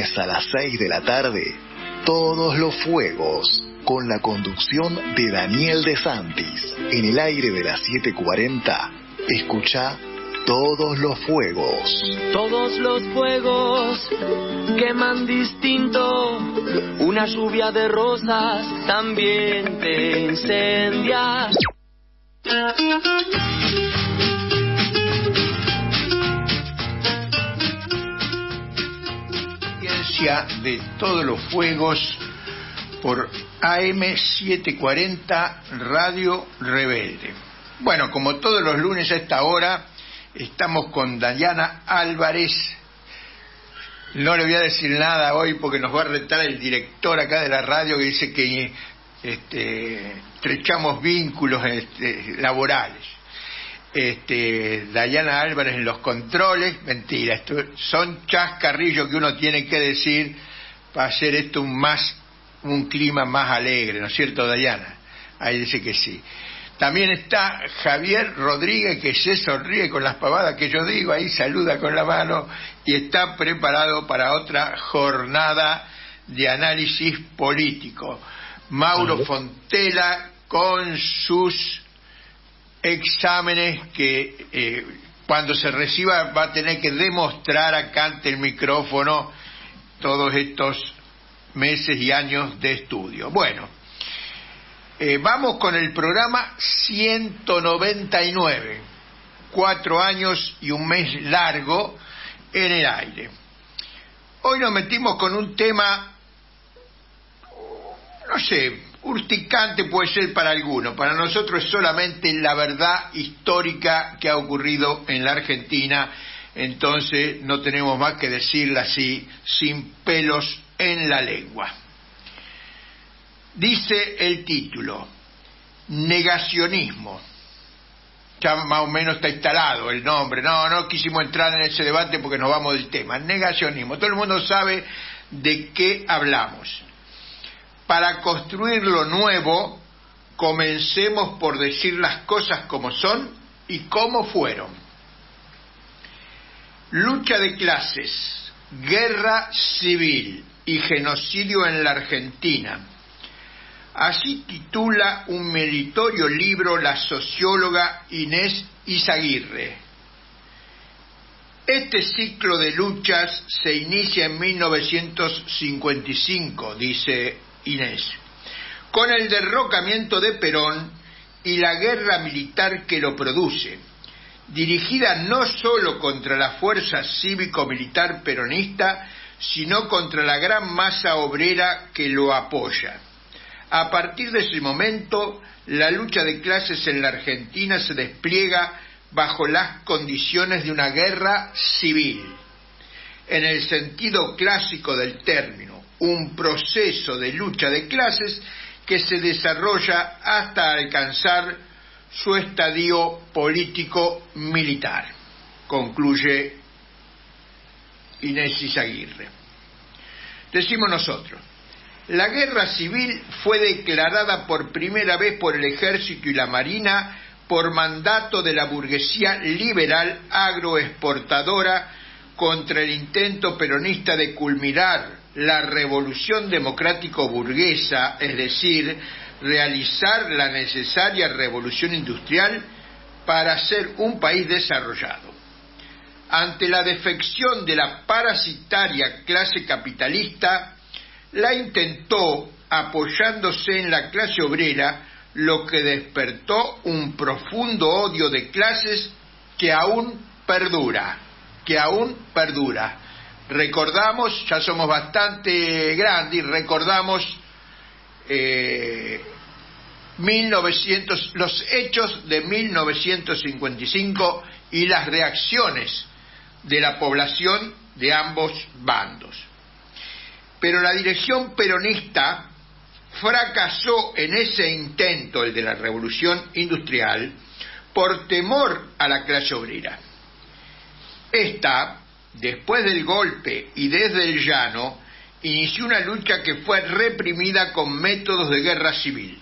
lunes a las 6 de la tarde, Todos los Fuegos, con la conducción de Daniel De Santis. En el aire de las 7:40, escucha Todos los Fuegos. Todos los fuegos queman distinto. Una lluvia de rosas también te incendia. De Todos los Fuegos por AM740 Radio Rebelde. Bueno, como todos los lunes a esta hora, estamos con Dayana Álvarez. No le voy a decir nada hoy porque nos va a retar el director acá de la radio, que dice que estrechamos vínculos laborales. Dayana Álvarez en los controles. Mentira, esto son chascarrillos que uno tiene que decir para hacer esto un clima más alegre, ¿no es cierto, Dayana? Ahí dice que sí. También está Javier Rodríguez, que se sonríe con las pavadas que yo digo, ahí saluda con la mano y está preparado para otra jornada de análisis político. Mauro Fontela con sus exámenes que cuando se reciba va a tener que demostrar acá ante el micrófono todos estos meses y años de estudio. Bueno, vamos con el programa 199, 4 años y un mes largo en el aire. Hoy nos metimos con un tema, no sé, urticante puede ser para algunos, para nosotros es solamente la verdad histórica que ha ocurrido en la Argentina, entonces no tenemos más que decirla así, sin pelos en la lengua. Dice el título, negacionismo. Ya más o menos está instalado el nombre, no quisimos entrar en ese debate porque nos vamos del tema. Negacionismo, todo el mundo sabe de qué hablamos. Para construir lo nuevo, comencemos por decir las cosas como son y cómo fueron. Lucha de clases, guerra civil y genocidio en la Argentina. Así titula un meritorio libro la socióloga Inés Izaguirre. Este ciclo de luchas se inicia en 1955, dice Inés, con el derrocamiento de Perón y la guerra militar que lo produce, dirigida no solo contra la fuerza cívico-militar peronista, sino contra la gran masa obrera que lo apoya. A partir de ese momento, la lucha de clases en la Argentina se despliega bajo las condiciones de una guerra civil, en el sentido clásico del término, un proceso de lucha de clases que se desarrolla hasta alcanzar su estadio político-militar, concluye Inés Izaguirre. Decimos nosotros, la guerra civil fue declarada por primera vez por el Ejército y la Marina por mandato de la burguesía liberal agroexportadora contra el intento peronista de culminar la revolución democrático-burguesa, es decir, realizar la necesaria revolución industrial para ser un país desarrollado. Ante la defección de la parasitaria clase capitalista, la intentó apoyándose en la clase obrera, lo que despertó un profundo odio de clases que aún perdura. Recordamos, ya somos bastante grandes y recordamos los hechos de 1955 y las reacciones de la población de ambos bandos. Pero la dirección peronista fracasó en ese intento, el de la revolución industrial, por temor a la clase obrera. Esta, después del golpe y desde el llano, inició una lucha que fue reprimida con métodos de guerra civil,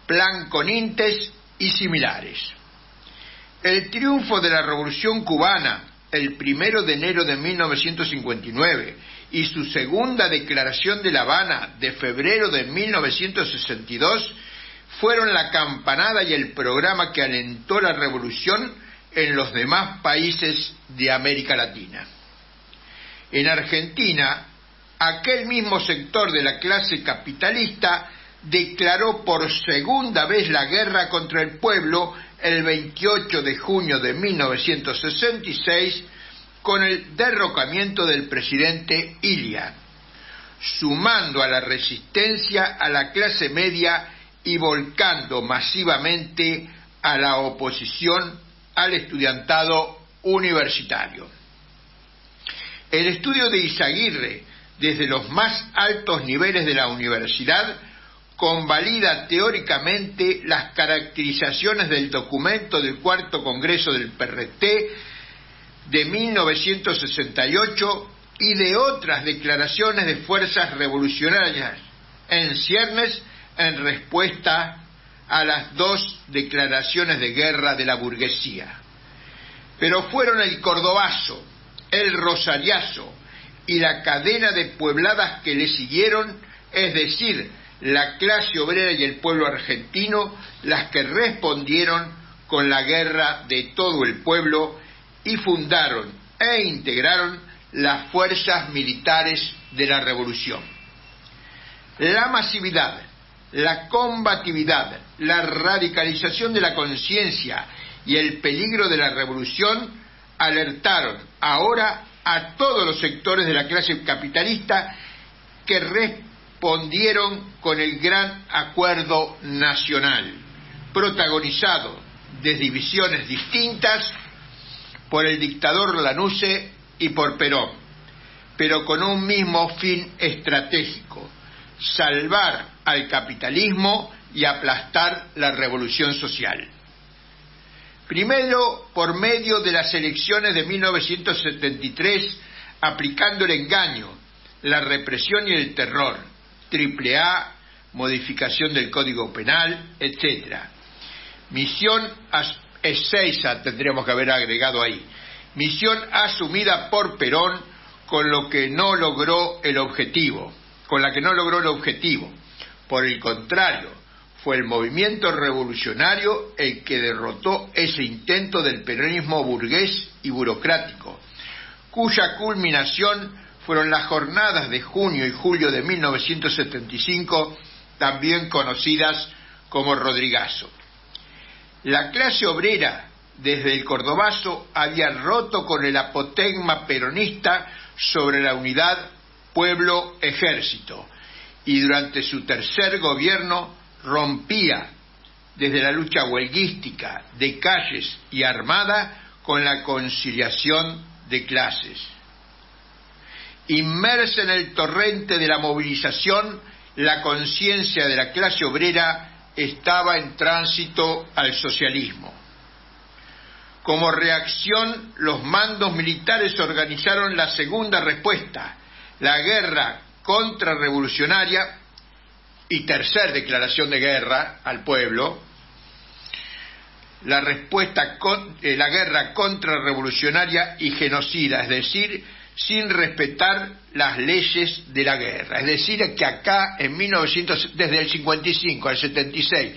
plan Conintes y similares. El triunfo de la Revolución Cubana, el 1 de enero de 1959, y su segunda declaración de La Habana de febrero de 1962 fueron la campanada y el programa que alentó la revolución en los demás países de América Latina. En Argentina, aquel mismo sector de la clase capitalista declaró por segunda vez la guerra contra el pueblo el 28 de junio de 1966 con el derrocamiento del presidente Iliá, sumando a la resistencia a la clase media y volcando masivamente a la oposición al estudiantado universitario. El estudio de Izaguirre desde los más altos niveles de la universidad convalida teóricamente las caracterizaciones del documento del Cuarto Congreso del PRT de 1968 y de otras declaraciones de fuerzas revolucionarias en ciernes en respuesta a las dos declaraciones de guerra de la burguesía. Pero fueron el cordobazo, el rosariazo y la cadena de puebladas que le siguieron, es decir, la clase obrera y el pueblo argentino, las que respondieron con la guerra de todo el pueblo y fundaron e integraron las fuerzas militares de la revolución. La masividad, la combatividad, la radicalización de la conciencia y el peligro de la revolución alertaron ahora a todos los sectores de la clase capitalista que respondieron con el gran acuerdo nacional, protagonizado desde divisiones distintas por el dictador Lanusse y por Perón, pero con un mismo fin estratégico: salvar al capitalismo y aplastar la revolución social. Primero, por medio de las elecciones de 1973, aplicando el engaño, la represión y el terror, AAA, modificación del Código Penal, etc. Misión Ezeiza tendríamos que haber agregado ahí. Misión asumida por Perón con la que no logró el objetivo. Por el contrario, fue el movimiento revolucionario el que derrotó ese intento del peronismo burgués y burocrático, cuya culminación fueron las jornadas de junio y julio de 1975, también conocidas como Rodrigazo. La clase obrera, desde el cordobazo, había roto con el apotegma peronista sobre la unidad pueblo-ejército, y durante su tercer gobierno rompía desde la lucha huelguística, de calles y armada con la conciliación de clases. Inmersa en el torrente de la movilización, la conciencia de la clase obrera estaba en tránsito al socialismo. Como reacción, los mandos militares organizaron la segunda respuesta, la guerra contrarrevolucionaria y tercer declaración de guerra al pueblo, la guerra contrarrevolucionaria y genocida, es decir, sin respetar las leyes de la guerra. Es decir, que acá desde el 55 al 76,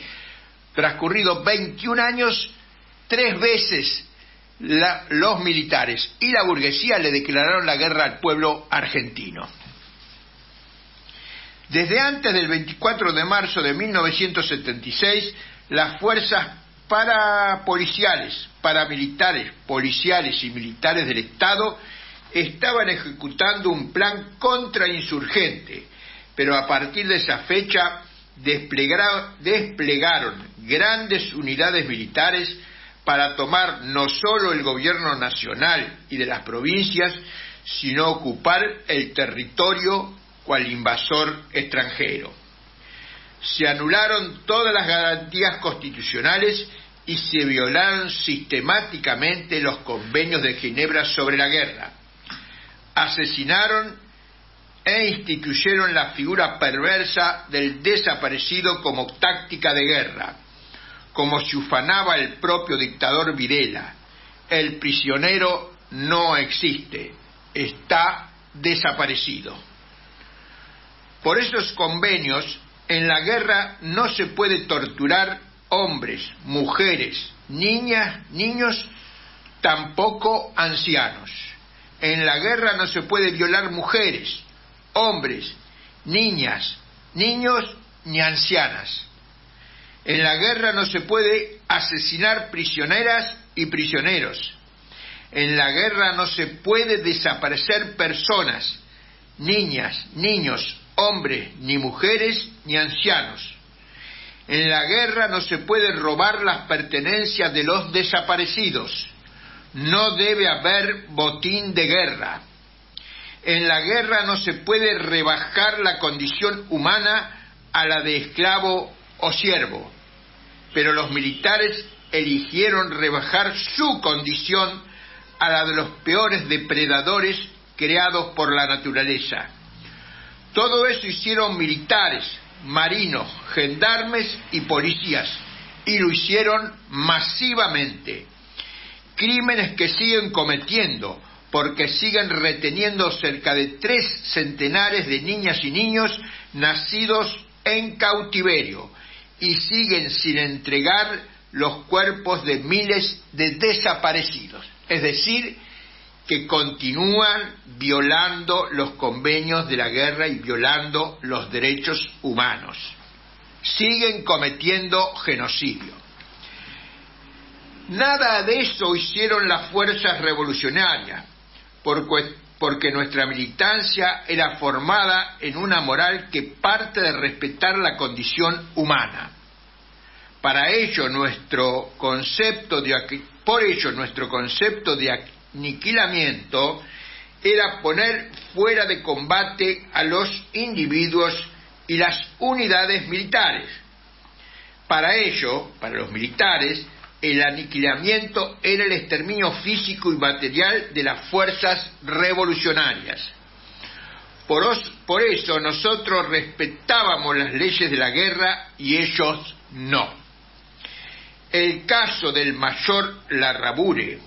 transcurridos 21 años, 3 veces los militares y la burguesía le declararon la guerra al pueblo argentino. Desde antes del 24 de marzo de 1976, las fuerzas parapoliciales, paramilitares, policiales y militares del Estado estaban ejecutando un plan contrainsurgente, pero a partir de esa fecha desplegaron grandes unidades militares para tomar no solo el gobierno nacional y de las provincias, sino ocupar el territorio cual invasor extranjero. Se anularon todas las garantías constitucionales y se violaron sistemáticamente los convenios de Ginebra sobre la guerra. Asesinaron e instituyeron la figura perversa del desaparecido como táctica de guerra, como se ufanaba el propio dictador Videla. El prisionero no existe, está desaparecido. Por esos convenios, en la guerra no se puede torturar hombres, mujeres, niñas, niños, tampoco ancianos. En la guerra no se puede violar mujeres, hombres, niñas, niños ni ancianas. En la guerra no se puede asesinar prisioneras y prisioneros. En la guerra no se puede desaparecer personas, niñas, niños, hombres, ni mujeres, ni ancianos. En la guerra no se puede robar las pertenencias de los desaparecidos. No debe haber botín de guerra. En la guerra no se puede rebajar la condición humana a la de esclavo o siervo. Pero los militares eligieron rebajar su condición a la de los peores depredadores creados por la naturaleza. Todo eso hicieron militares, marinos, gendarmes y policías, y lo hicieron masivamente. Crímenes que siguen cometiendo, porque siguen reteniendo cerca de 3 centenares de niñas y niños nacidos en cautiverio, y siguen sin entregar los cuerpos de miles de desaparecidos. Es decir, que continúan violando los convenios de la guerra y violando los derechos humanos. Siguen cometiendo genocidio. Nada de eso hicieron las fuerzas revolucionarias, porque nuestra militancia era formada en una moral que parte de respetar la condición humana. Por ello, nuestro concepto de aniquilamiento era poner fuera de combate a los individuos y las unidades militares. Para ello, para los militares, el aniquilamiento era el exterminio físico y material de las fuerzas revolucionarias. Por eso nosotros respetábamos las leyes de la guerra y ellos no. El caso del mayor Larrabure,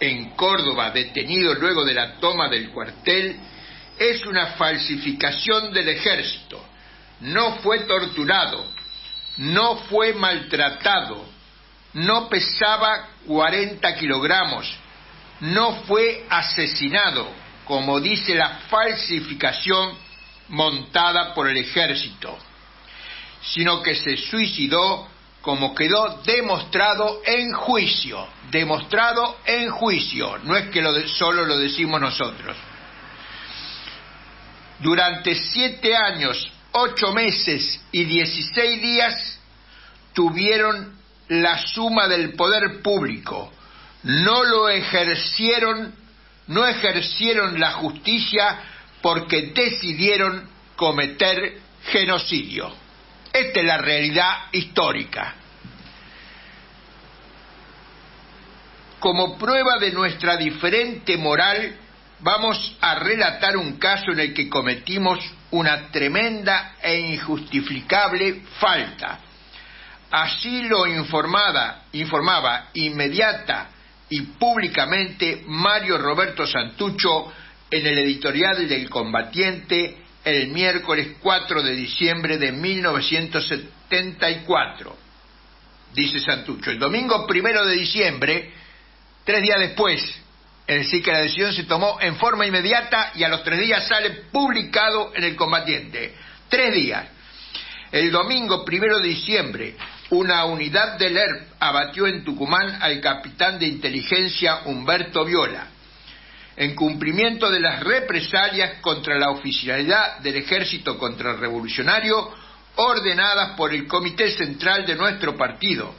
en Córdoba, detenido luego de la toma del cuartel, es una falsificación del ejército. No fue torturado, no fue maltratado, no pesaba 40 kilogramos, no fue asesinado, como dice la falsificación montada por el ejército, sino que se suicidó, como quedó demostrado en juicio, no es que solo lo decimos nosotros. Durante 7 años, 8 meses y 16 días tuvieron la suma del poder público, no ejercieron la justicia porque decidieron cometer genocidio. Esta es la realidad histórica. Como prueba de nuestra diferente moral, vamos a relatar un caso en el que cometimos una tremenda e injustificable falta. Así lo informaba inmediata y públicamente Mario Roberto Santucho en el editorial del Combatiente el miércoles 4 de diciembre de 1974. Dice Santucho: el domingo 1 de diciembre, 3 días después, es decir que la decisión se tomó en forma inmediata y a los 3 días sale publicado en el Combatiente. 3 días. El domingo 1 de diciembre, una unidad del ERP abatió en Tucumán al capitán de inteligencia Humberto Viola, en cumplimiento de las represalias contra la oficialidad del ejército contrarrevolucionario ordenadas por el Comité Central de nuestro partido,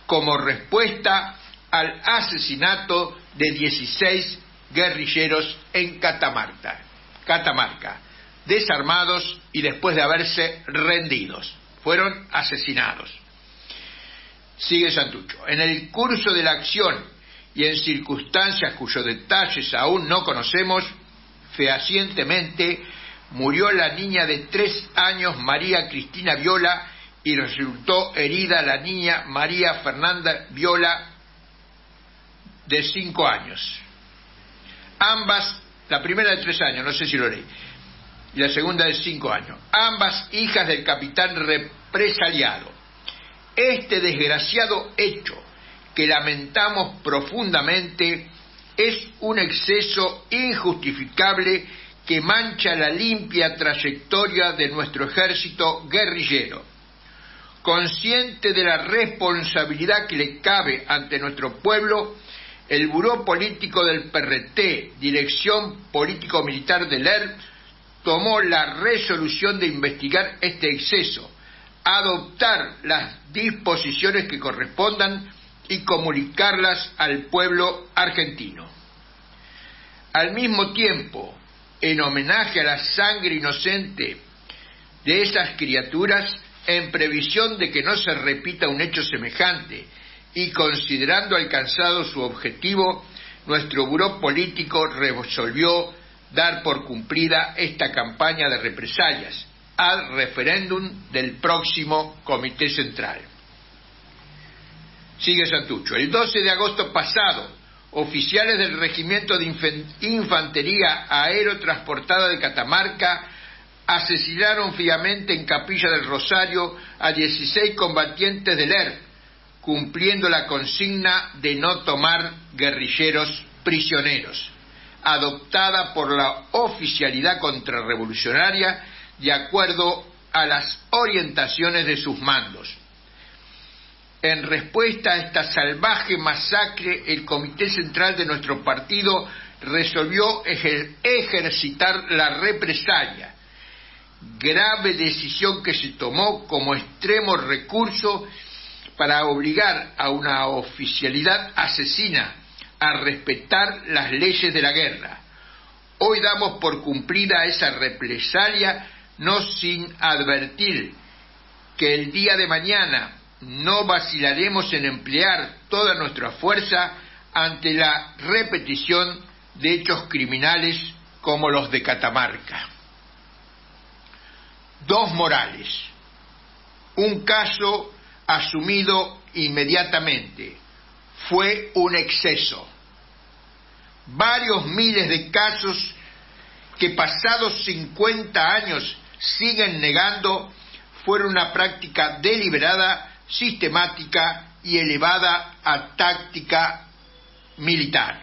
como respuesta al asesinato de 16 guerrilleros en Catamarca, desarmados y después de haberse rendidos. Fueron asesinados. Sigue Santucho: en el curso de la acción y en circunstancias cuyos detalles aún no conocemos fehacientemente, murió la niña de 3 años María Cristina Viola y resultó herida la niña María Fernanda Viola de 5 años. Ambas La primera de 3 años, no sé si lo leí, y la segunda de 5 años. Ambas hijas del capitán represaliado. Este desgraciado hecho, que lamentamos profundamente, es un exceso injustificable que mancha la limpia trayectoria de nuestro ejército guerrillero. Consciente de la responsabilidad que le cabe ante nuestro pueblo, el Buró Político del PRT, Dirección Político-Militar del ERP, tomó la resolución de investigar este exceso, adoptar las disposiciones que correspondan y comunicarlas al pueblo argentino. Al mismo tiempo, en homenaje a la sangre inocente de esas criaturas, en previsión de que no se repita un hecho semejante y considerando alcanzado su objetivo, nuestro buró político resolvió dar por cumplida esta campaña de represalias al referéndum del próximo Comité Central. Sigue Santucho. El 12 de agosto pasado, oficiales del Regimiento de Infantería Aerotransportada de Catamarca asesinaron fríamente en Capilla del Rosario a 16 combatientes del ERP, cumpliendo la consigna de no tomar guerrilleros prisioneros, adoptada por la oficialidad contrarrevolucionaria de acuerdo a las orientaciones de sus mandos. En respuesta a esta salvaje masacre, el Comité Central de nuestro partido resolvió ejercitar la represalia, grave decisión que se tomó como extremo recurso para obligar a una oficialidad asesina a respetar las leyes de la guerra. Hoy damos por cumplida esa represalia, no sin advertir que el día de mañana no vacilaremos en emplear toda nuestra fuerza ante la repetición de hechos criminales como los de Catamarca. 2 Morales. Un caso asumido inmediatamente. Fue un exceso. Varios miles de casos que pasados 50 años siguen negando fueron una práctica deliberada, sistemática y elevada a táctica militar.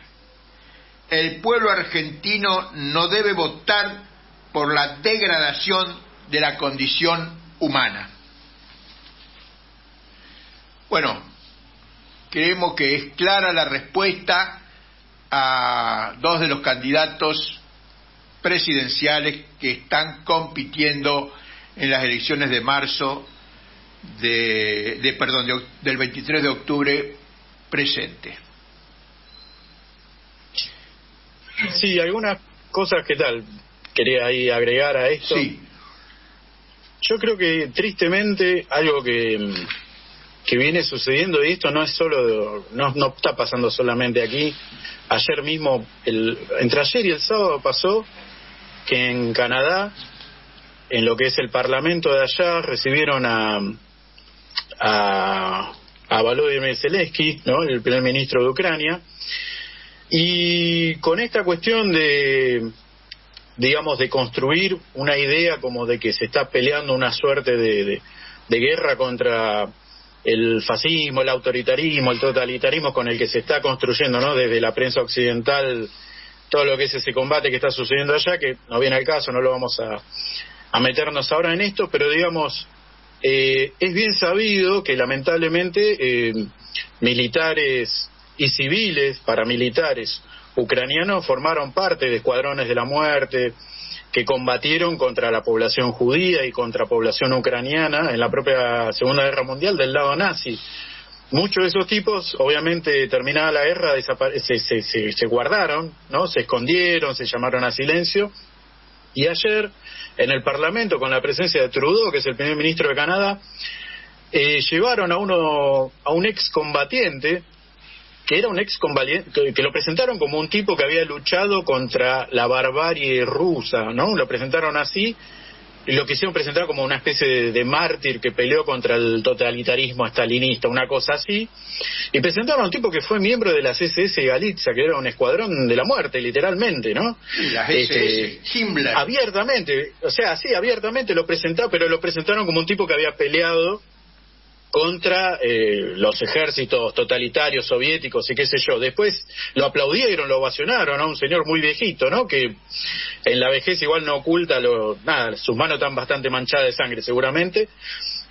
El pueblo argentino no debe votar por la degradación de la condición humana. Bueno, creemos que es clara la respuesta a 2 de los candidatos presidenciales que están compitiendo en las elecciones de marzo del 23 de octubre presente. Sí, algunas cosas que tal quería ahí agregar a esto. Sí. Yo creo que tristemente algo que viene sucediendo, y esto no es solo, no está pasando solamente aquí. Ayer mismo, entre ayer y el sábado pasó que en Canadá, en lo que es el parlamento de allá, recibieron a Volodymyr Zelensky, ¿no?, el primer ministro de Ucrania, y con esta cuestión de, digamos, de construir una idea como de que se está peleando una suerte de guerra contra el fascismo, el autoritarismo, el totalitarismo con el que se está construyendo, ¿no?, desde la prensa occidental, todo lo que es ese combate que está sucediendo allá, que no viene al caso, no lo vamos a meternos ahora en esto, pero digamos, es bien sabido que lamentablemente militares y civiles, paramilitares ucranianos formaron parte de escuadrones de la muerte que combatieron contra la población judía y contra población ucraniana en la propia Segunda Guerra Mundial del lado nazi. Muchos de esos tipos, obviamente, terminada la guerra, se guardaron, ¿no?, se escondieron, se llamaron a silencio, y ayer, en el Parlamento, con la presencia de Trudeau, que es el primer ministro de Canadá, llevaron a un excombatiente, que era un excombatiente, que lo presentaron como un tipo que había luchado contra la barbarie rusa, ¿no? Lo presentaron así, lo quisieron presentar como una especie de mártir que peleó contra el totalitarismo stalinista, una cosa así, y presentaron a un tipo que fue miembro de las SS Galicia, que era un escuadrón de la muerte, literalmente, ¿no? Sí, las SS, Himmler. Abiertamente, o sea, sí, abiertamente lo presentaron, pero lo presentaron como un tipo que había peleado contra los ejércitos totalitarios soviéticos y qué sé yo. Después lo aplaudieron, lo ovacionaron, ¿no? Un señor muy viejito, ¿no? Que en la vejez igual no oculta nada, sus manos están bastante manchadas de sangre seguramente.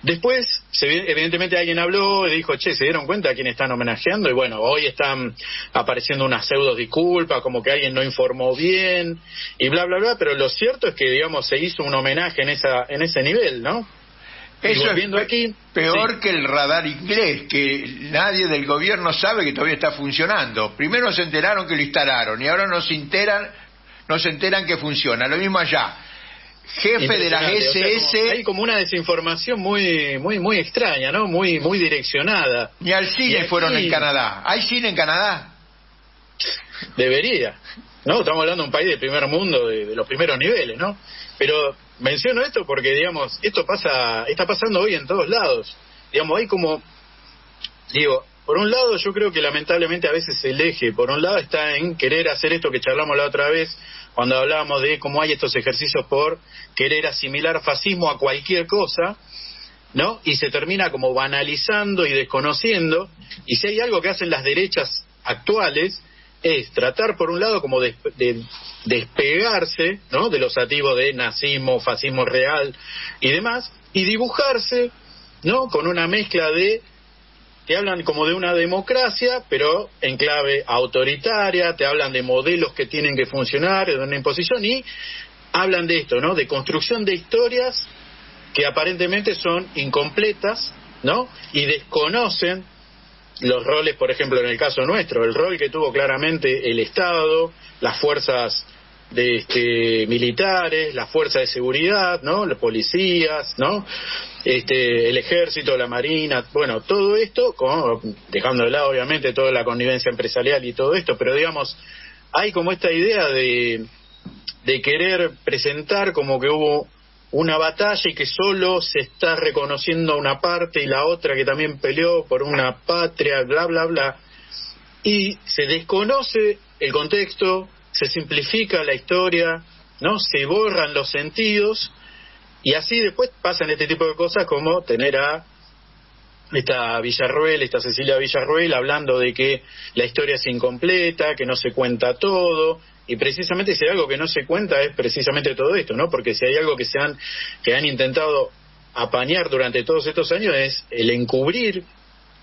Después, evidentemente alguien habló y dijo, che, ¿se dieron cuenta a quién están homenajeando? Y bueno, hoy están apareciendo unas pseudo disculpas, como que alguien no informó bien, y bla, bla, bla, pero lo cierto es que, digamos, se hizo un homenaje en ese nivel, ¿no? Eso es aquí, peor sí, que el radar inglés, que nadie del gobierno sabe que todavía está funcionando. Primero se enteraron que lo instalaron y ahora no se enteran que funciona. Lo mismo allá. Jefe de las SS... O sea, hay como una desinformación muy extraña, ¿no? Muy direccionada. Ni al cine aquí, fueron en Canadá. ¿Hay cine en Canadá? Debería. No, estamos hablando de un país de primer mundo, de los primeros niveles, ¿no? Pero menciono esto porque, digamos, está pasando hoy en todos lados. Digamos, hay como, digo, por un lado yo creo que lamentablemente a veces el eje, por un lado está en querer hacer esto que charlamos la otra vez, cuando hablábamos de cómo hay estos ejercicios por querer asimilar fascismo a cualquier cosa, ¿no? Y se termina como banalizando y desconociendo, y si hay algo que hacen las derechas actuales, es tratar por un lado como de despegarse, ¿no?, de los atisbos de nazismo, fascismo real y demás, y dibujarse, ¿no?, con una mezcla te hablan como de una democracia, pero en clave autoritaria, te hablan de modelos que tienen que funcionar, de una imposición, y hablan de esto, ¿no?, de construcción de historias que aparentemente son incompletas, ¿no?, y desconocen los roles, por ejemplo, en el caso nuestro, el rol que tuvo claramente el Estado, las fuerzas militares, las fuerzas de seguridad, ¿no?, los policías, ¿no?, el ejército, la marina, bueno, todo esto, dejando de lado obviamente toda la connivencia empresarial y todo esto, pero digamos, hay como esta idea de querer presentar como que hubo una batalla y que solo se está reconociendo una parte y la otra que también peleó por una patria, bla, bla, bla, y se desconoce el contexto, se simplifica la historia, ¿no?, se borran los sentidos, y así después pasan este tipo de cosas como tener a esta Cecilia Villarroel hablando de que la historia es incompleta, que no se cuenta todo, y precisamente si hay algo que no se cuenta es precisamente todo esto, ¿no? Porque si hay algo que han intentado apañar durante todos estos años es el encubrir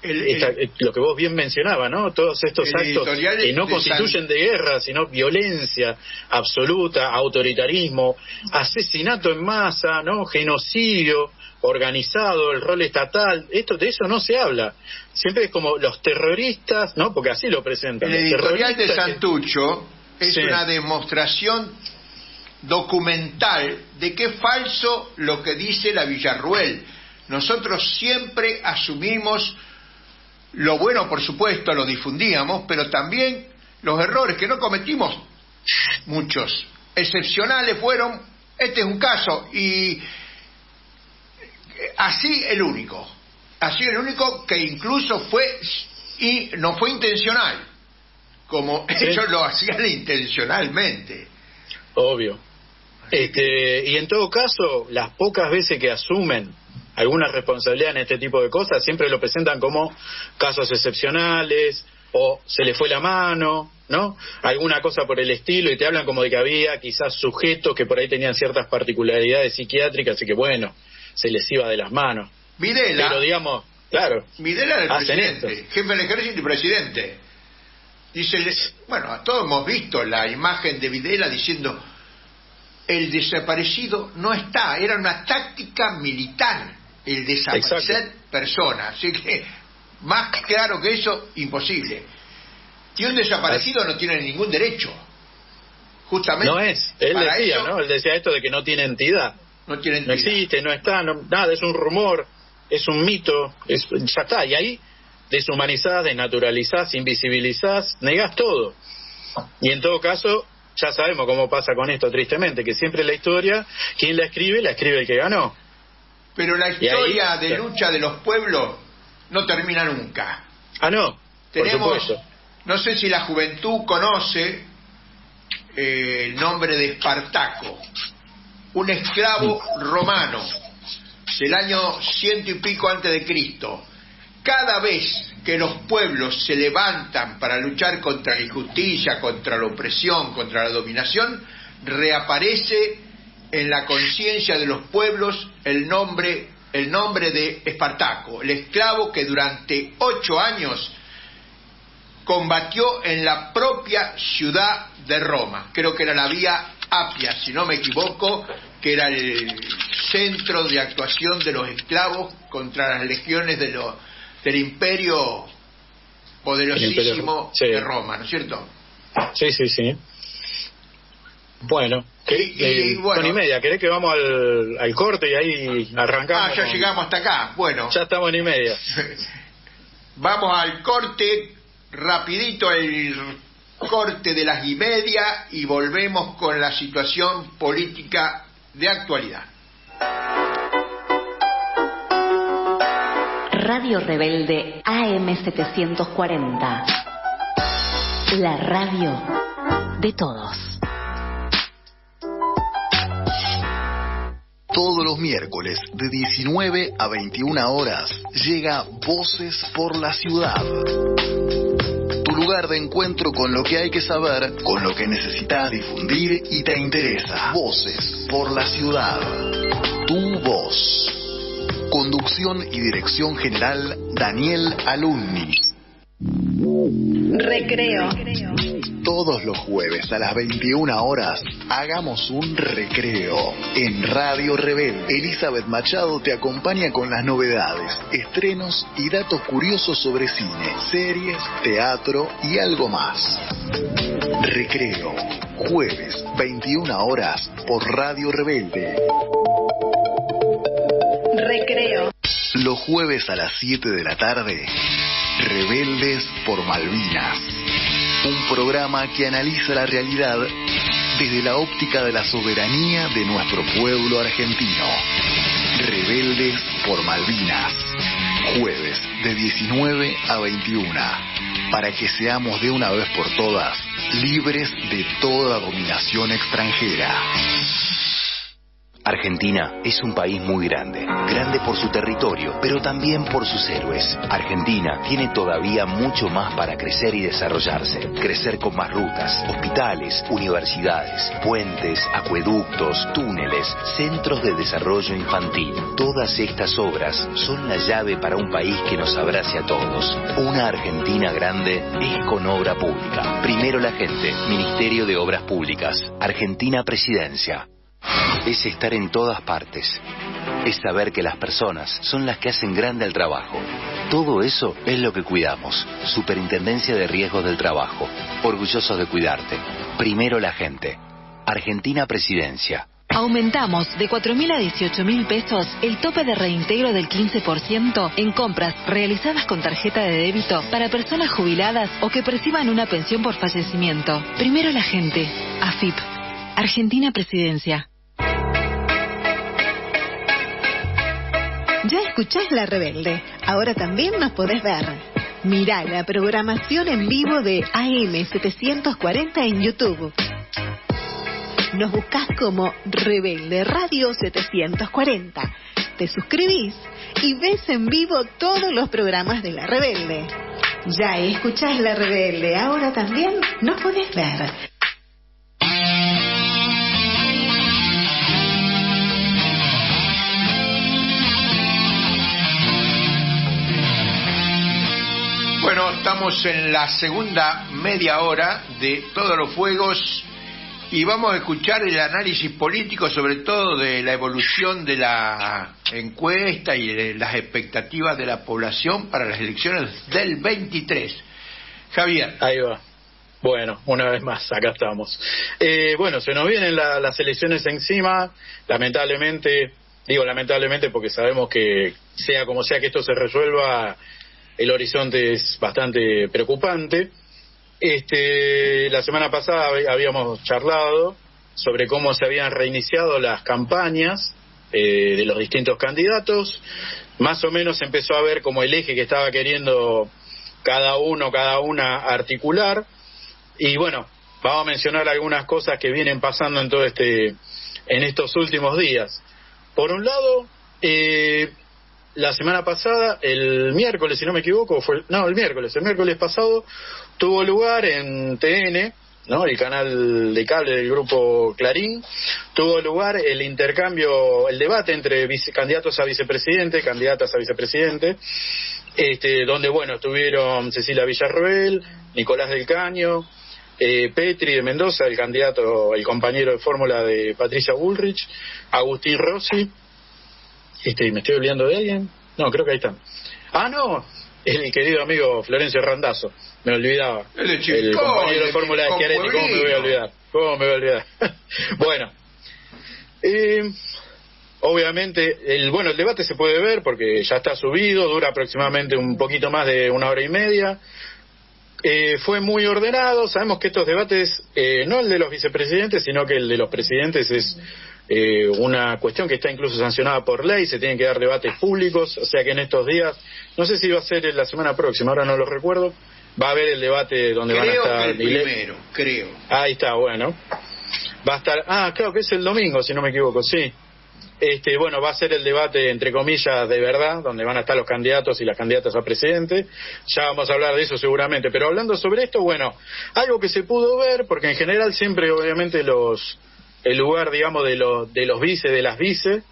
lo que vos bien mencionabas, ¿no? Todos estos actos que no constituyen de guerra, sino violencia absoluta, autoritarismo, asesinato en masa, ¿no?, genocidio organizado, el rol estatal, de eso no se habla. Siempre es como los terroristas, ¿no?, porque así lo presentan. El editorial de Santucho es una demostración documental de que es falso lo que dice la Villarroel. Nosotros siempre asumimos lo bueno, por supuesto, lo difundíamos, pero también los errores que no cometimos, muchos, excepcionales fueron, este es un caso, y así el único que incluso no fue intencional, como sí, ellos lo hacían intencionalmente. Obvio. Y en todo caso, las pocas veces que asumen alguna responsabilidad en este tipo de cosas, siempre lo presentan como casos excepcionales, o se le fue la mano, ¿no?, alguna cosa por el estilo, y te hablan como de que había quizás sujetos que por ahí tenían ciertas particularidades psiquiátricas y que bueno, se les iba de las manos. Videla, pero digamos, claro, Videla era el presidente, jefe del ejército y presidente. Dice, bueno, todos hemos visto la imagen de Videla diciendo: el desaparecido no está, era una táctica militar el desaparecer personas, así que más claro que eso, imposible. Y un desaparecido no tiene ningún derecho, justamente. No es, él decía, eso, ¿no?, él decía esto de que no tiene entidad. No existe, no está, nada, es un rumor, es un mito, ya está, y ahí deshumanizás, desnaturalizás, invisibilizás, negás todo. Y en todo caso, ya sabemos cómo pasa con esto, tristemente, que siempre la historia, quien la escribe el que ganó. Pero la historia de lucha de los pueblos no termina nunca. No, tenemos, por supuesto. No sé si la juventud conoce el nombre de Espartaco, un esclavo romano del año 100 y pico antes de Cristo. Cada vez que los pueblos se levantan para luchar contra la injusticia, contra la opresión, contra la dominación, reaparece en la conciencia de los pueblos el nombre de Espartaco, el esclavo que durante 8 años combatió en la propia ciudad de Roma. Creo que era la vía Apia, si no me equivoco, que era el centro de actuación de los esclavos contra las legiones del imperio poderosísimo de Roma, ¿no es cierto? Sí. Bueno, bueno, 1:30, ¿querés que vamos al corte y ahí arrancamos? Ya llegamos hasta acá, bueno. Ya estamos 1:30. Vamos al corte, rapidito el corte de las 1:30 y volvemos con la situación política de actualidad. Radio Rebelde AM740. La radio de todos. Todos los miércoles de 19 a 21 horas llega Voces por la Ciudad. Tu lugar de encuentro con lo que hay que saber, con lo que necesitas difundir y te interesa. Voces por la Ciudad. Tu voz. Conducción y dirección general Daniel Alumni. Recreo. Todos los jueves a las 21 horas hagamos un recreo en Radio Rebelde. Elizabeth Machado te acompaña con las novedades, estrenos y datos curiosos sobre cine, series, teatro y algo más. Recreo, jueves 21 horas por Radio Rebelde. Recreo. Los jueves a las 7 de la tarde, Rebeldes por Malvinas. Un programa que analiza la realidad desde la óptica de la soberanía de nuestro pueblo argentino. Rebeldes por Malvinas. Jueves de 19 a 21. Para que seamos de una vez por todas libres de toda dominación extranjera. Argentina es un país muy grande, grande por su territorio, pero también por sus héroes. Argentina tiene todavía mucho más para crecer y desarrollarse. Crecer con más rutas, hospitales, universidades, puentes, acueductos, túneles, centros de desarrollo infantil. Todas estas obras son la llave para un país que nos abrace a todos. Una Argentina grande es con obra pública. Primero la gente, Ministerio de Obras Públicas, Argentina Presidencia. Es estar en todas partes. Es saber que las personas son las que hacen grande el trabajo. Todo eso es lo que cuidamos. Superintendencia de Riesgos del Trabajo. Orgullosos de cuidarte. Primero la gente. Argentina Presidencia. Aumentamos de 4.000 a 18.000 pesos el tope de reintegro del 15% en compras realizadas con tarjeta de débito para personas jubiladas o que perciban una pensión por fallecimiento. Primero la gente. AFIP. Argentina Presidencia. Ya escuchás La Rebelde. Ahora también nos podés ver. Mirá la programación en vivo de AM740 en YouTube. Nos buscás como Rebelde Radio 740. Te suscribís y ves en vivo todos los programas de La Rebelde. Ya escuchás La Rebelde. Ahora también nos podés ver. Bueno, estamos en la segunda media hora de Todos los Fuegos y vamos a escuchar el análisis político, sobre todo de la evolución de la encuesta y de las expectativas de la población para las elecciones del 23. Javier. Ahí va. Bueno, una vez más, acá estamos. Bueno, se nos vienen las elecciones encima, lamentablemente porque sabemos que sea como sea que esto se resuelva, el horizonte es bastante preocupante. La semana pasada habíamos charlado sobre cómo se habían reiniciado las campañas de los distintos candidatos. Más o menos empezó a ver como el eje que estaba queriendo cada una articular. Y bueno, vamos a mencionar algunas cosas que vienen pasando en estos últimos días. Por un lado, la semana pasada, el miércoles, si no me equivoco, el miércoles pasado, tuvo lugar en TN, ¿no? El canal de cable del grupo Clarín, tuvo lugar el intercambio, el debate entre candidatas a vicepresidente, donde, bueno, estuvieron Cecilia Villarroel, Nicolás del Caño, Petri de Mendoza, el compañero de fórmula de Patricia Bullrich, Agustín Rossi, ¿me estoy olvidando de alguien? No, creo que ahí están. No, el querido amigo Florencio Randazzo, me olvidaba. El compañero de fórmula de Schiaretti, ¿cómo me voy a olvidar? Bueno, obviamente, el debate se puede ver porque ya está subido, dura aproximadamente un poquito más de 1 hora y media. Fue muy ordenado. Sabemos que estos debates, no el de los vicepresidentes, sino que el de los presidentes es una cuestión que está incluso sancionada por ley. Se tienen que dar debates públicos, o sea que en estos días, no sé si va a ser la semana próxima, ahora no lo recuerdo, va a haber el debate donde van a estar... Creo. Ahí está, bueno. Va a estar... claro que es el domingo, si no me equivoco, sí. Va a ser el debate, entre comillas, de verdad, donde van a estar los candidatos y las candidatas a presidente. Ya vamos a hablar de eso seguramente. Pero hablando sobre esto, algo que se pudo ver, porque en general siempre, obviamente, el lugar, digamos, de los vice, de las vice,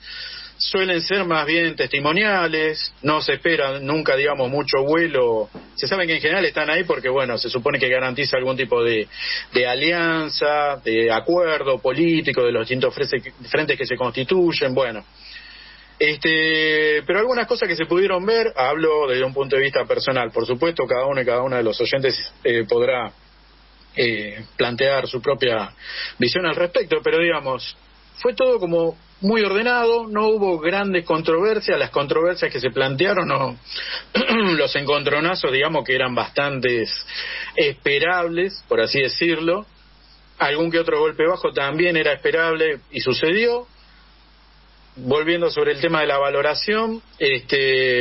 suelen ser más bien testimoniales, no se espera nunca, digamos, mucho vuelo. Se sabe que en general están ahí porque, se supone que garantiza algún tipo de alianza, de acuerdo político de los distintos frentes que se constituyen, pero algunas cosas que se pudieron ver, hablo desde un punto de vista personal, por supuesto cada uno y cada una de los oyentes podrá plantear su propia visión al respecto, pero digamos, fue todo como muy ordenado, no hubo grandes controversias. Las controversias que se plantearon, los encontronazos, digamos, que eran bastante esperables, por así decirlo. Algún que otro golpe bajo también era esperable y sucedió. Volviendo sobre el tema de la valoración,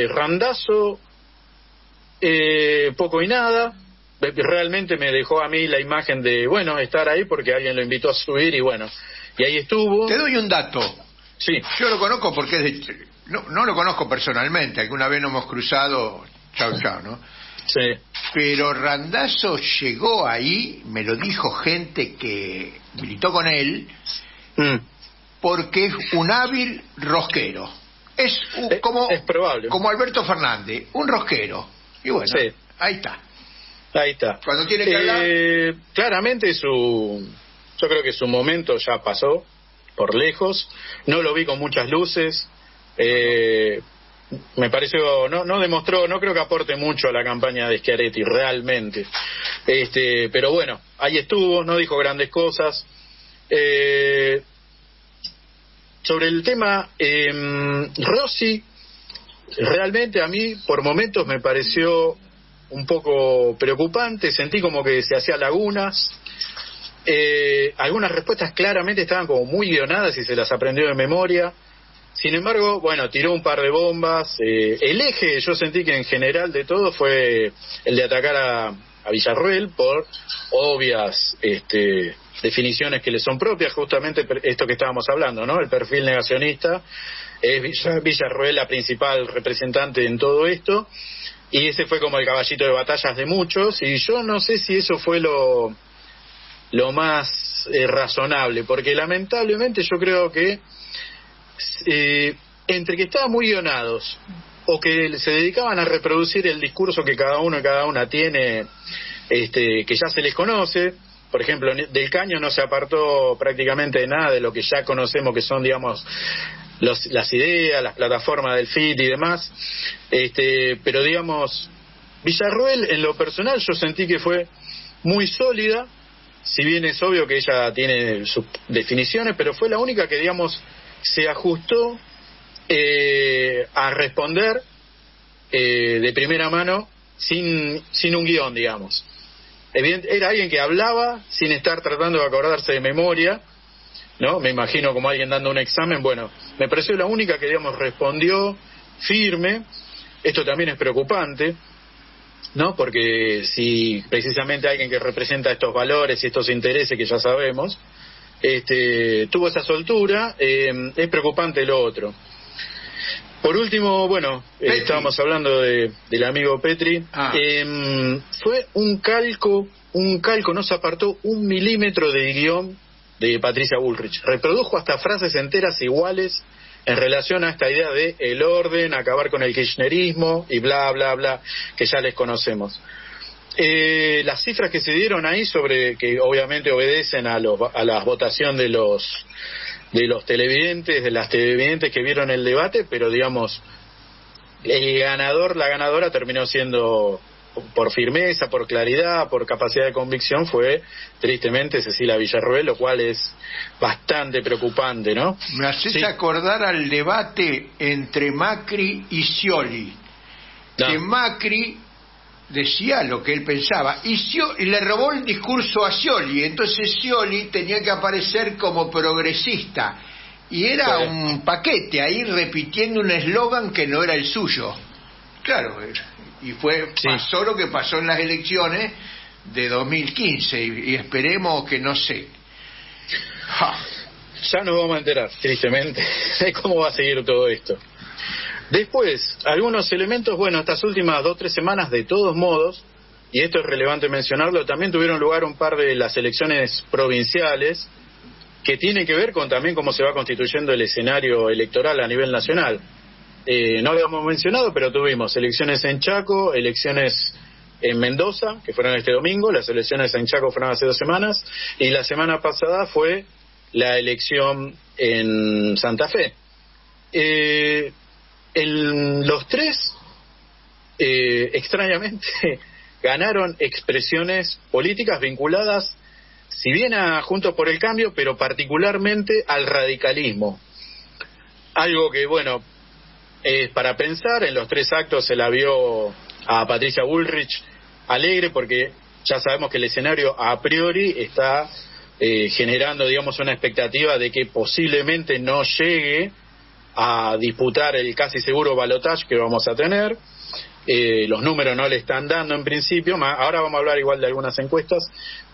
Randazzo, poco y nada. Realmente me dejó a mí la imagen de, estar ahí porque alguien lo invitó a subir y ahí estuvo. Te doy un dato. Sí. Yo lo conozco porque no lo conozco personalmente, alguna vez nos hemos cruzado, chau, ¿no? Sí. Pero Randazzo llegó ahí, me lo dijo gente que militó con él, porque es un hábil rosquero. Es probable. Como Alberto Fernández, un rosquero. Y sí. Ahí está. Cuando tiene que hablar... Claramente yo creo que su momento ya pasó por lejos. No lo vi con muchas luces. Me pareció, no demostró, no creo que aporte mucho a la campaña de Schiaretti realmente. Pero ahí estuvo, no dijo grandes cosas. Sobre el tema Rossi, realmente a mí por momentos me pareció un poco preocupante, sentí como que se hacía lagunas. Algunas respuestas claramente estaban como muy guionadas y se las aprendió de memoria. Sin embargo, tiró un par de bombas. El eje, yo sentí que en general de todo fue el de atacar a Villarroel por obvias definiciones que le son propias, justamente esto que estábamos hablando, ¿no? El perfil negacionista. Es Villarroel la principal representante en todo esto, y ese fue como el caballito de batallas de muchos, y yo no sé si eso fue lo más razonable, porque lamentablemente yo creo que entre que estaban muy guionados o que se dedicaban a reproducir el discurso que cada uno y cada una tiene, que ya se les conoce. Por ejemplo, Del Caño no se apartó prácticamente de nada de lo que ya conocemos que son, digamos, las ideas, las plataformas del FIT y demás. Pero digamos, Villarroel en lo personal yo sentí que fue muy sólida, si bien es obvio que ella tiene sus definiciones, pero fue la única que, digamos, se ajustó a responder de primera mano sin un guión, digamos. era alguien que hablaba sin estar tratando de acordarse de memoria, ¿no? Me imagino como alguien dando un examen. Bueno, me pareció la única que, digamos, respondió firme. Esto también es preocupante, ¿no? Porque si precisamente alguien que representa estos valores y estos intereses que ya sabemos, tuvo esa soltura, es preocupante lo otro. Por último, bueno, estábamos hablando del amigo Petri. Fue un calco, no se apartó 1 milímetro del guión de Patricia Bullrich. Reprodujo hasta frases enteras iguales en relación a esta idea de el orden, acabar con el kirchnerismo y bla, bla, bla, que ya les conocemos. Las cifras que se dieron ahí sobre, que obviamente obedecen a la votación de los televidentes, de las televidentes que vieron el debate, pero digamos, el ganador, la ganadora terminó siendo, por firmeza, por claridad, por capacidad de convicción, fue tristemente Cecilia Villarroel, lo cual es bastante preocupante, ¿no? Me haces acordar al debate entre Macri y Scioli, que Macri decía lo que él pensaba y le robó el discurso a Scioli, entonces Scioli tenía que aparecer como progresista y era un paquete ahí repitiendo un eslogan que no era el suyo. Claro, y pasó lo que pasó en las elecciones de 2015 y esperemos que no sé. Ya nos vamos a enterar, tristemente, de cómo va a seguir todo esto. Después, algunos elementos, bueno, estas últimas 2-3 semanas, de todos modos, y esto es relevante mencionarlo, también tuvieron lugar un par de las elecciones provinciales que tienen que ver con también cómo se va constituyendo el escenario electoral a nivel nacional. No lo hemos mencionado, pero tuvimos elecciones en Chaco, elecciones en Mendoza, que fueron este domingo, las elecciones en Chaco fueron hace 2 semanas, y la semana pasada fue la elección en Santa Fe. Los 3, extrañamente, ganaron expresiones políticas vinculadas, si bien a Juntos por el Cambio, pero particularmente al radicalismo. Algo que, bueno, es para pensar. En los 3 actos se la vio a Patricia Bullrich alegre, porque ya sabemos que el escenario a priori está generando, digamos, una expectativa de que posiblemente no llegue a disputar el casi seguro balotaje que vamos a tener. Los números no le están dando en principio, ahora vamos a hablar igual de algunas encuestas,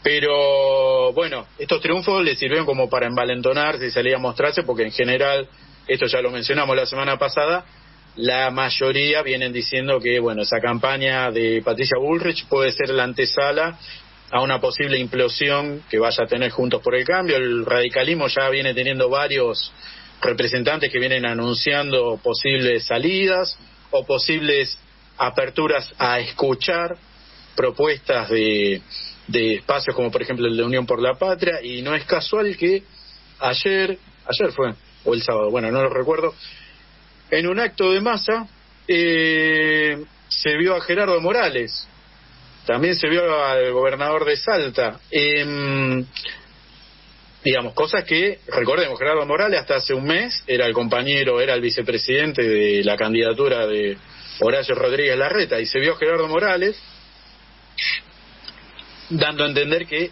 pero bueno, estos triunfos le sirvieron como para envalentonarse y salir a mostrarse, porque en general, esto ya lo mencionamos la semana pasada, la mayoría vienen diciendo que, bueno, esa campaña de Patricia Bullrich puede ser la antesala a una posible implosión que vaya a tener Juntos por el Cambio. El radicalismo ya viene teniendo varios representantes que vienen anunciando posibles salidas o posibles aperturas a escuchar propuestas de espacios como por ejemplo el de Unión por la Patria, y no es casual que ayer fue, o el sábado, bueno, no lo recuerdo, en un acto de masa se vio a Gerardo Morales, también se vio al gobernador de Salta, digamos, cosas que, recordemos, Gerardo Morales hasta hace un mes era el vicepresidente de la candidatura de Horacio Rodríguez Larreta, y se vio a Gerardo Morales dando a entender que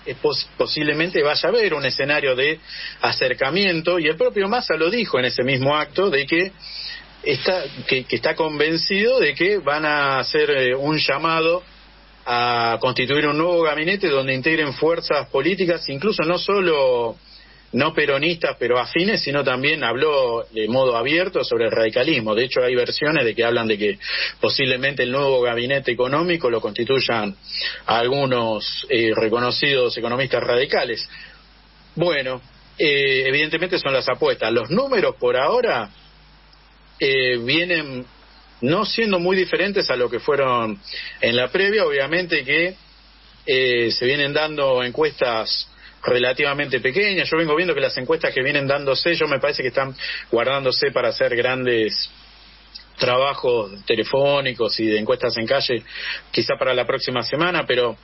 posiblemente vaya a haber un escenario de acercamiento, y el propio Massa lo dijo en ese mismo acto, de que está convencido de que van a hacer un llamado a constituir un nuevo gabinete donde integren fuerzas políticas, incluso no solo no peronistas pero afines, sino también habló de modo abierto sobre el radicalismo. De hecho hay versiones de que hablan de que posiblemente el nuevo gabinete económico lo constituyan algunos reconocidos economistas radicales. Bueno, evidentemente son las apuestas. Los números por ahora vienen no siendo muy diferentes a lo que fueron en la previa. Obviamente que se vienen dando encuestas relativamente pequeñas. Yo vengo viendo que las encuestas que vienen dándose, yo me parece que están guardándose para hacer grandes trabajos telefónicos y de encuestas en calle, quizá para la próxima semana, pero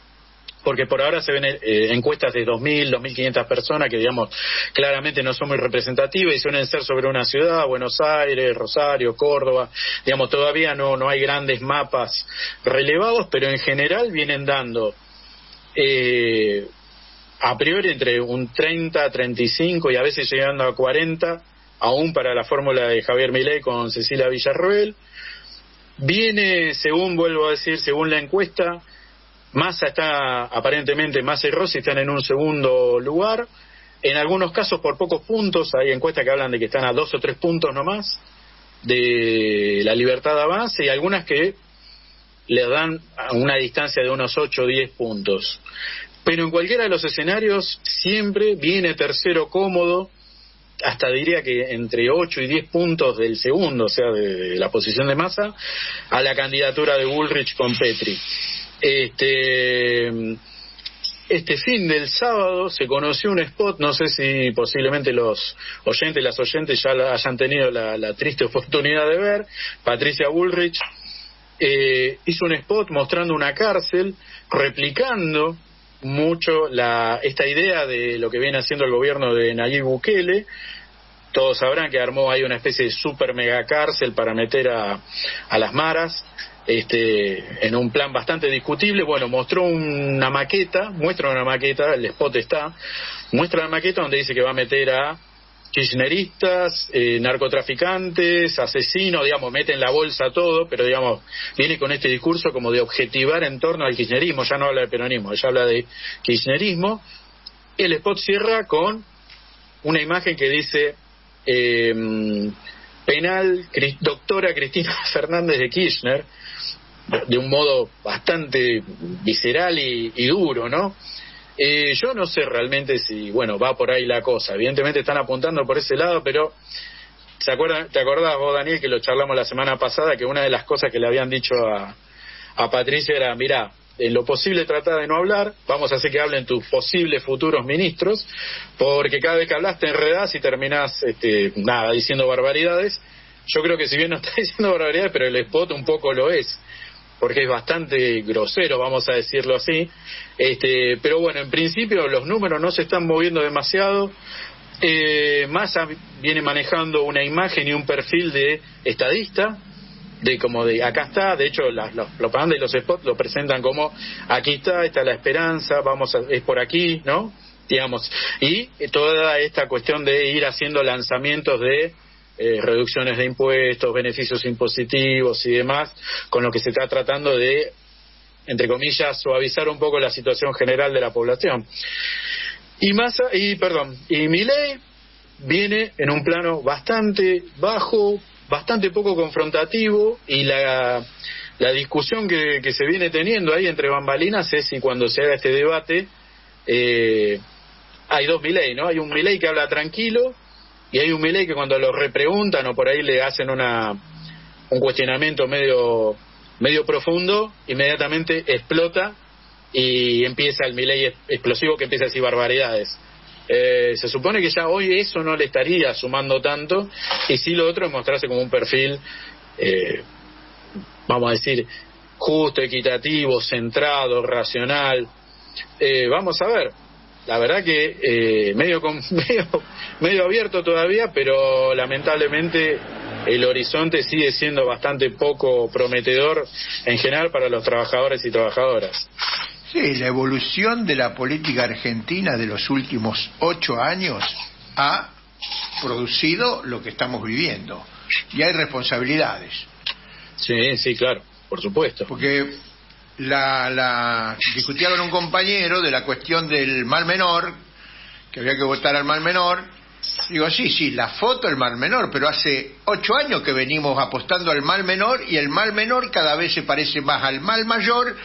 porque por ahora se ven encuestas de 2.000, 2.500 personas que, digamos, claramente no son muy representativas y suelen ser sobre una ciudad, Buenos Aires, Rosario, Córdoba, digamos, todavía no hay grandes mapas relevados, pero en general vienen dando a priori entre un 30, 35 y a veces llegando a 40, aún para la fórmula de Javier Milei con Cecilia Villarroel. Viene, vuelvo a decir, según la encuesta, Massa está aparentemente, Massa y Rossi están en un segundo lugar, en algunos casos por pocos puntos. Hay encuestas que hablan de que están a 2 o 3 puntos nomás de la Libertad de avance, y algunas que le dan a una distancia de unos 8 o 10 puntos. Pero en cualquiera de los escenarios siempre viene tercero cómodo, hasta diría que entre 8 y 10 puntos del segundo, o sea, de la posición de Massa, a la candidatura de Bullrich con Petri. Este fin del sábado se conoció un spot, no sé si posiblemente los oyentes y las oyentes ya hayan tenido la triste oportunidad de ver. Patricia Bullrich hizo un spot mostrando una cárcel, replicando mucho esta idea de lo que viene haciendo el gobierno de Nayib Bukele. Todos sabrán que armó ahí una especie de super mega cárcel para meter a las maras, en un plan bastante discutible. Bueno, muestra una maqueta, el spot muestra la maqueta donde dice que va a meter a kirchneristas, narcotraficantes, asesinos, digamos, mete en la bolsa todo, pero digamos, viene con este discurso como de objetivar en torno al kirchnerismo. Ya no habla de peronismo, ya habla de kirchnerismo. El spot cierra con una imagen que dice penal doctora Cristina Fernández de Kirchner, de un modo bastante visceral y duro, ¿no? Yo no sé realmente si, bueno, va por ahí la cosa. Evidentemente están apuntando por ese lado, pero ¿te acordás vos, Daniel, que lo charlamos la semana pasada, que una de las cosas que le habían dicho a Patricia era, mirá, en lo posible trata de no hablar, vamos a hacer que hablen tus posibles futuros ministros, porque cada vez que hablas te enredás y terminás, diciendo barbaridades. Yo creo que si bien no está diciendo barbaridades, pero el spot un poco lo es, porque es bastante grosero, vamos a decirlo así. Pero bueno, en principio los números no se están moviendo demasiado. Massa viene manejando una imagen y un perfil de estadista, de acá está. De hecho los propagandas y los spots lo presentan como aquí está la esperanza, es por aquí, ¿no? Digamos, y toda esta cuestión de ir haciendo lanzamientos de reducciones de impuestos, beneficios impositivos y demás, con lo que se está tratando de, entre comillas, suavizar un poco la situación general de la población. Y Milei viene en un plano bastante bajo, bastante poco confrontativo, y la discusión que se viene teniendo ahí entre bambalinas es si cuando se haga este debate hay dos Milei, ¿no? Hay un Milei que habla tranquilo y hay un Milei que cuando lo repreguntan o por ahí le hacen un cuestionamiento medio profundo, inmediatamente explota y empieza el Milei explosivo que empieza a decir barbaridades. Se supone que ya hoy eso no le estaría sumando tanto, y sí lo otro es mostrarse como un perfil, vamos a decir, justo, equitativo, centrado, racional. Vamos a ver. La verdad que medio abierto todavía, pero lamentablemente el horizonte sigue siendo bastante poco prometedor en general para los trabajadores y trabajadoras. Sí, la evolución de la política argentina de los últimos 8 años ha producido lo que estamos viviendo, y hay responsabilidades. Sí, claro, por supuesto. Porque discutía con un compañero de la cuestión del mal menor, que había que votar al mal menor. Digo, sí, la foto del mal menor, pero hace 8 años que venimos apostando al mal menor, y el mal menor cada vez se parece más al mal mayor,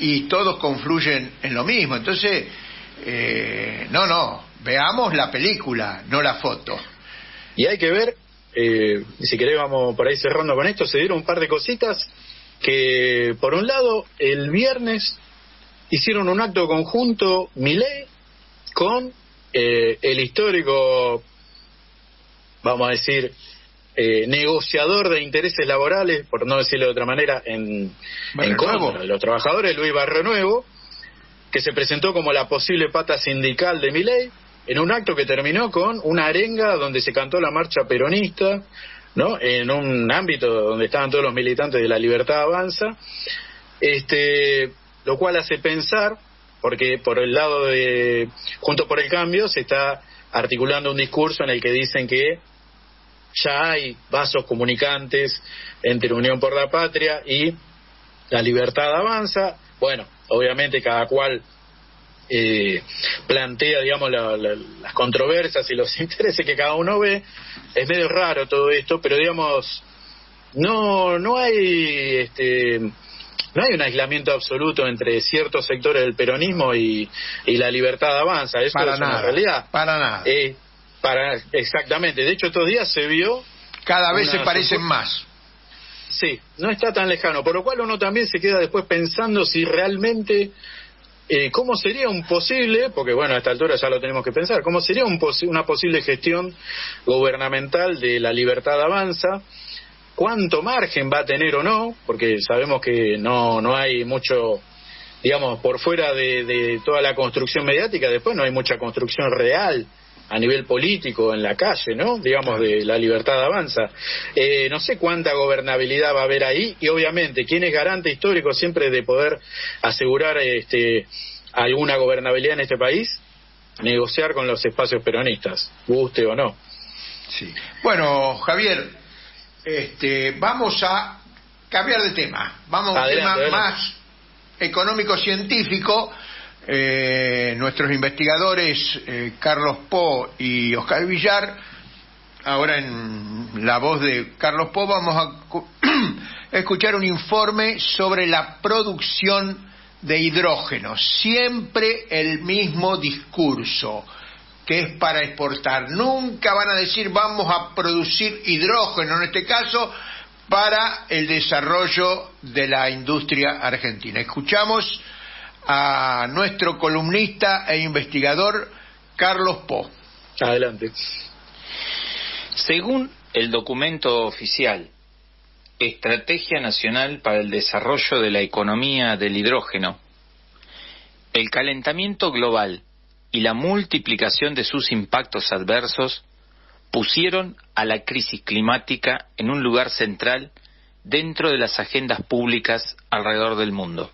y todos confluyen en lo mismo. Entonces, veamos la película, no la foto. Y hay que ver, si querés vamos por ahí cerrando con esto, se dieron un par de cositas que, por un lado, el viernes hicieron un acto conjunto Milei con el histórico, vamos a decir, negociador de intereses laborales, por no decirlo de otra manera, en contra de los trabajadores, Luis Barrionuevo, que se presentó como la posible pata sindical de Milei, en un acto que terminó con una arenga donde se cantó la marcha peronista, ¿no? En un ámbito donde estaban todos los militantes de La Libertad Avanza, lo cual hace pensar porque por el lado de Juntos por el Cambio se está articulando un discurso en el que dicen que ya hay vasos comunicantes entre Unión por la Patria y La Libertad Avanza. Bueno, obviamente cada cual plantea, digamos, las controversias y los intereses que cada uno ve. Es medio raro todo esto, pero digamos, no hay un aislamiento absoluto entre ciertos sectores del peronismo y La Libertad Avanza. Eso para es nada, una realidad. Para nada. Exactamente. De hecho, estos días se vio... Cada vez se parecen más. Sí, no está tan lejano. Por lo cual uno también se queda después pensando si realmente... ¿cómo sería un posible, porque bueno, a esta altura ya lo tenemos que pensar, cómo sería una posible gestión gubernamental de La Libertad Avanza? ¿Cuánto margen va a tener o no? Porque sabemos que no hay mucho, digamos, por fuera de toda la construcción mediática, después no hay mucha construcción real a nivel político en la calle, ¿no? Digamos, de La Libertad Avanza. No sé cuánta gobernabilidad va a haber ahí, y obviamente, ¿quién es garante histórico siempre de poder asegurar alguna gobernabilidad en este país? Negociar con los espacios peronistas, guste o no. Sí. Bueno, Javier, vamos a cambiar de tema. Vamos a un tema más económico-científico. Nuestros investigadores Carlos Po y Oscar Villar, ahora en la voz de Carlos Po vamos a escuchar un informe sobre la producción de hidrógeno. Siempre el mismo discurso, que es para exportar. Nunca van a decir vamos a producir hidrógeno, en este caso para el desarrollo de la industria argentina. Escuchamos a nuestro columnista e investigador Carlos Po. Adelante. Según el documento oficial Estrategia Nacional para el Desarrollo de la Economía del Hidrógeno, el calentamiento global y la multiplicación de sus impactos adversos pusieron a la crisis climática en un lugar central dentro de las agendas públicas alrededor del mundo.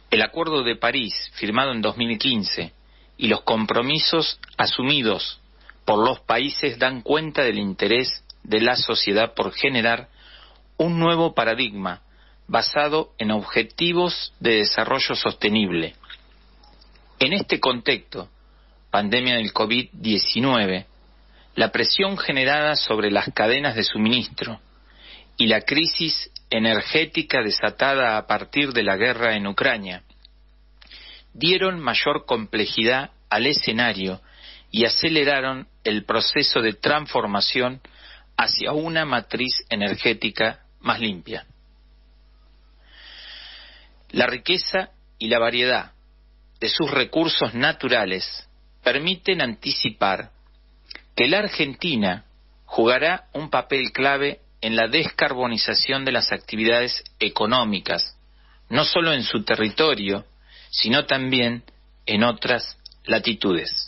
El Acuerdo de París, firmado en 2015, y los compromisos asumidos por los países dan cuenta del interés de la sociedad por generar un nuevo paradigma basado en objetivos de desarrollo sostenible. En este contexto, pandemia del COVID-19, la presión generada sobre las cadenas de suministro y la crisis energética desatada a partir de la guerra en Ucrania dieron mayor complejidad al escenario y aceleraron el proceso de transformación hacia una matriz energética más limpia. La riqueza y la variedad de sus recursos naturales permiten anticipar que la Argentina jugará un papel clave en la descarbonización de las actividades económicas, no solo en su territorio, sino también en otras latitudes.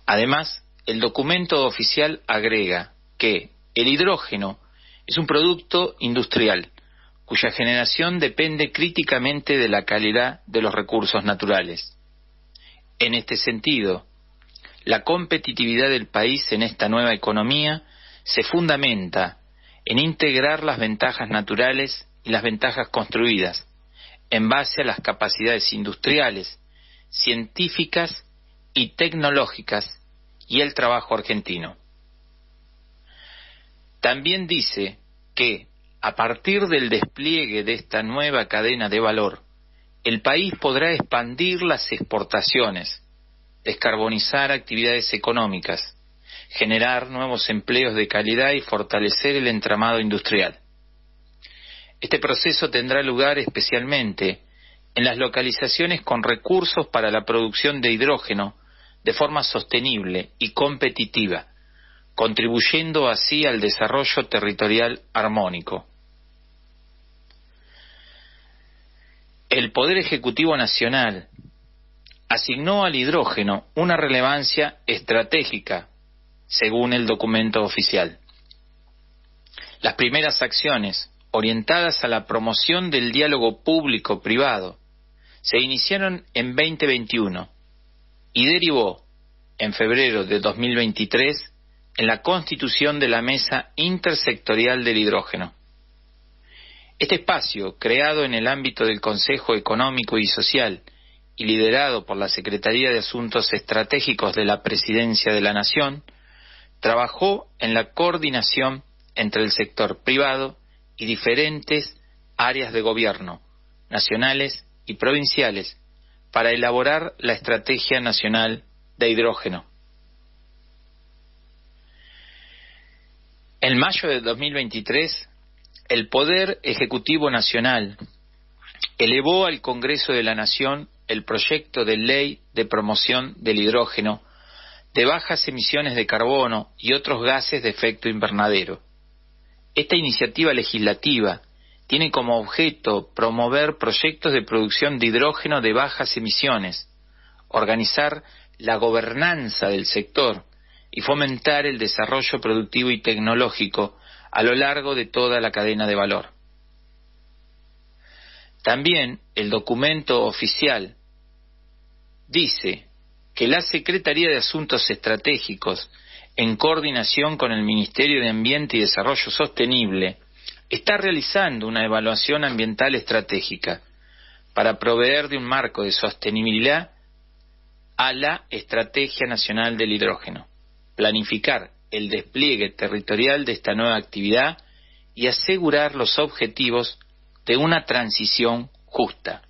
Además, el documento oficial agrega que el hidrógeno es un producto industrial cuya generación depende críticamente de la calidad de los recursos naturales. En este sentido, la competitividad del país en esta nueva economía se fundamenta en integrar las ventajas naturales y las ventajas construidas en base a las capacidades industriales, científicas y tecnológicas y el trabajo argentino. También dice que, a partir del despliegue de esta nueva cadena de valor, el país podrá expandir las exportaciones, descarbonizar actividades económicas, generar nuevos empleos de calidad y fortalecer el entramado industrial. Este proceso tendrá lugar especialmente en las localizaciones con recursos para la producción de hidrógeno de forma sostenible y competitiva, contribuyendo así al desarrollo territorial armónico. El Poder Ejecutivo Nacional asignó al hidrógeno una relevancia estratégica, según el documento oficial. Las primeras acciones orientadas a la promoción del diálogo público-privado se iniciaron en 2021 y derivó en febrero de 2023 en la constitución de la Mesa Intersectorial del Hidrógeno. Este espacio, creado en el ámbito del Consejo Económico y Social y liderado por la Secretaría de Asuntos Estratégicos de la Presidencia de la Nación, trabajó en la coordinación entre el sector privado y diferentes áreas de gobierno, nacionales y provinciales, para elaborar la Estrategia Nacional de Hidrógeno. En mayo de 2023, el Poder Ejecutivo Nacional elevó al Congreso de la Nación el proyecto de ley de promoción del hidrógeno de bajas emisiones de carbono y otros gases de efecto invernadero. Esta iniciativa legislativa tiene como objeto promover proyectos de producción de hidrógeno de bajas emisiones, organizar la gobernanza del sector y fomentar el desarrollo productivo y tecnológico a lo largo de toda la cadena de valor. También el documento oficial dice que la Secretaría de Asuntos Estratégicos, en coordinación con el Ministerio de Ambiente y Desarrollo Sostenible, está realizando una evaluación ambiental estratégica para proveer de un marco de sostenibilidad a la Estrategia Nacional del Hidrógeno, planificar el despliegue territorial de esta nueva actividad y asegurar los objetivos de una transición justa.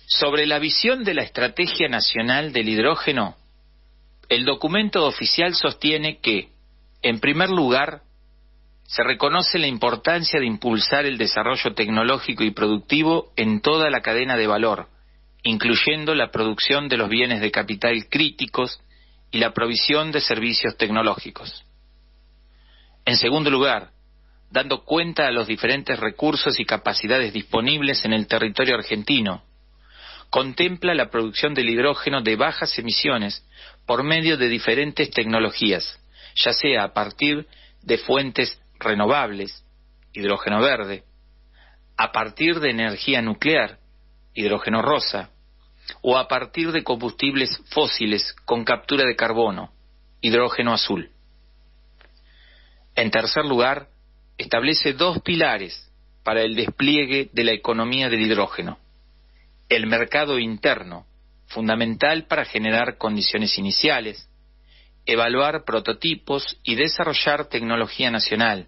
Sobre la visión de la Estrategia Nacional del Hidrógeno, el documento oficial sostiene que, en primer lugar, se reconoce la importancia de impulsar el desarrollo tecnológico y productivo en toda la cadena de valor, incluyendo la producción de los bienes de capital críticos y la provisión de servicios tecnológicos. En segundo lugar, dando cuenta a los diferentes recursos y capacidades disponibles en el territorio argentino, contempla la producción del hidrógeno de bajas emisiones por medio de diferentes tecnologías, ya sea a partir de fuentes renovables, hidrógeno verde, a partir de energía nuclear, hidrógeno rosa, o a partir de combustibles fósiles con captura de carbono, hidrógeno azul. En tercer lugar, establece dos pilares para el despliegue de la economía del hidrógeno: el mercado interno, fundamental para generar condiciones iniciales, evaluar prototipos y desarrollar tecnología nacional,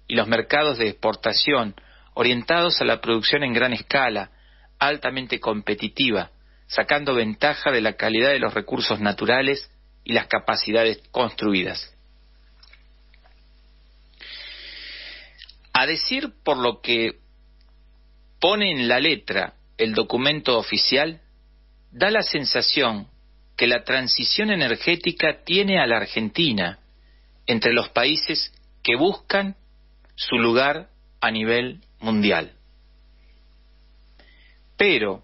y los mercados de exportación orientados a la producción en gran escala, altamente competitiva, sacando ventaja de la calidad de los recursos naturales y las capacidades construidas. A decir por lo que pone en la letra el documento oficial, da la sensación que la transición energética tiene a la Argentina entre los países que buscan su lugar a nivel mundial. Pero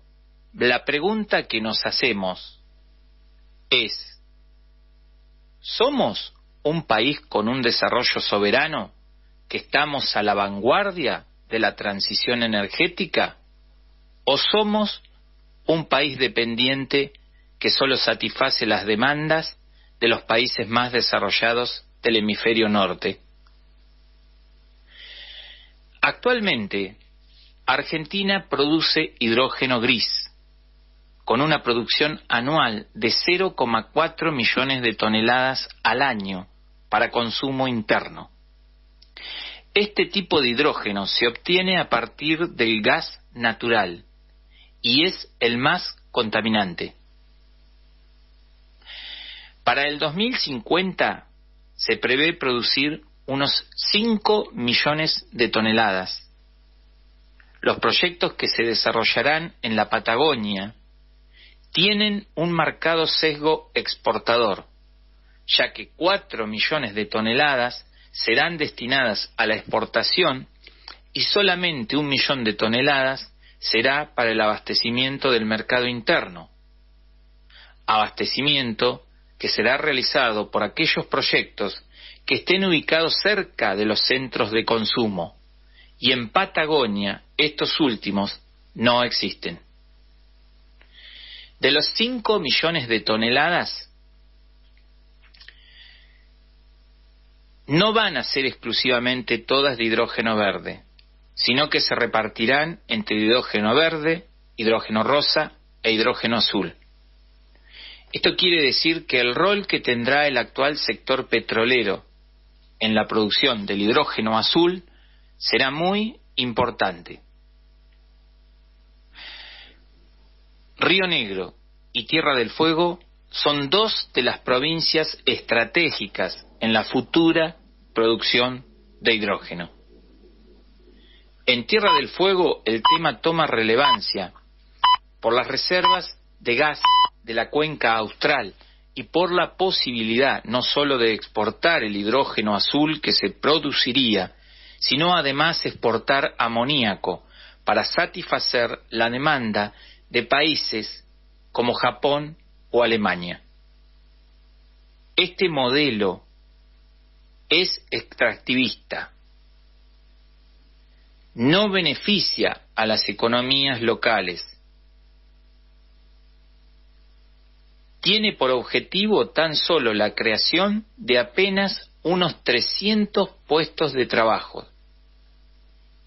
la pregunta que nos hacemos es: ¿somos un país con un desarrollo soberano que estamos a la vanguardia de la transición energética? ¿O somos un país dependiente que solo satisface las demandas de los países más desarrollados del hemisferio norte? Actualmente, Argentina produce hidrógeno gris, con una producción anual de 0,4 millones de toneladas al año para consumo interno. Este tipo de hidrógeno se obtiene a partir del gas natural y es el más contaminante. Para el 2050 se prevé producir unos 5 millones de toneladas. Los proyectos que se desarrollarán en la Patagonia tienen un marcado sesgo exportador, ya que 4 millones de toneladas serán destinadas a la exportación y solamente 1 millón de toneladas será para el abastecimiento del mercado interno. Abastecimiento que será realizado por aquellos proyectos que estén ubicados cerca de los centros de consumo y en Patagonia estos últimos no existen. De los 5 millones de toneladas, no van a ser exclusivamente todas de hidrógeno verde, sino que se repartirán entre hidrógeno verde, hidrógeno rosa e hidrógeno azul. Esto quiere decir que el rol que tendrá el actual sector petrolero en la producción del hidrógeno azul será muy importante. Río Negro y Tierra del Fuego son 2 de las provincias estratégicas en la futura producción de hidrógeno. En Tierra del Fuego el tema toma relevancia por las reservas de gas de la cuenca austral y por la posibilidad no solo de exportar el hidrógeno azul que se produciría, sino además exportar amoníaco para satisfacer la demanda de países como Japón o Alemania. Este modelo es extractivista, no beneficia a las economías locales, tiene por objetivo tan solo la creación de apenas unos 300 puestos de trabajo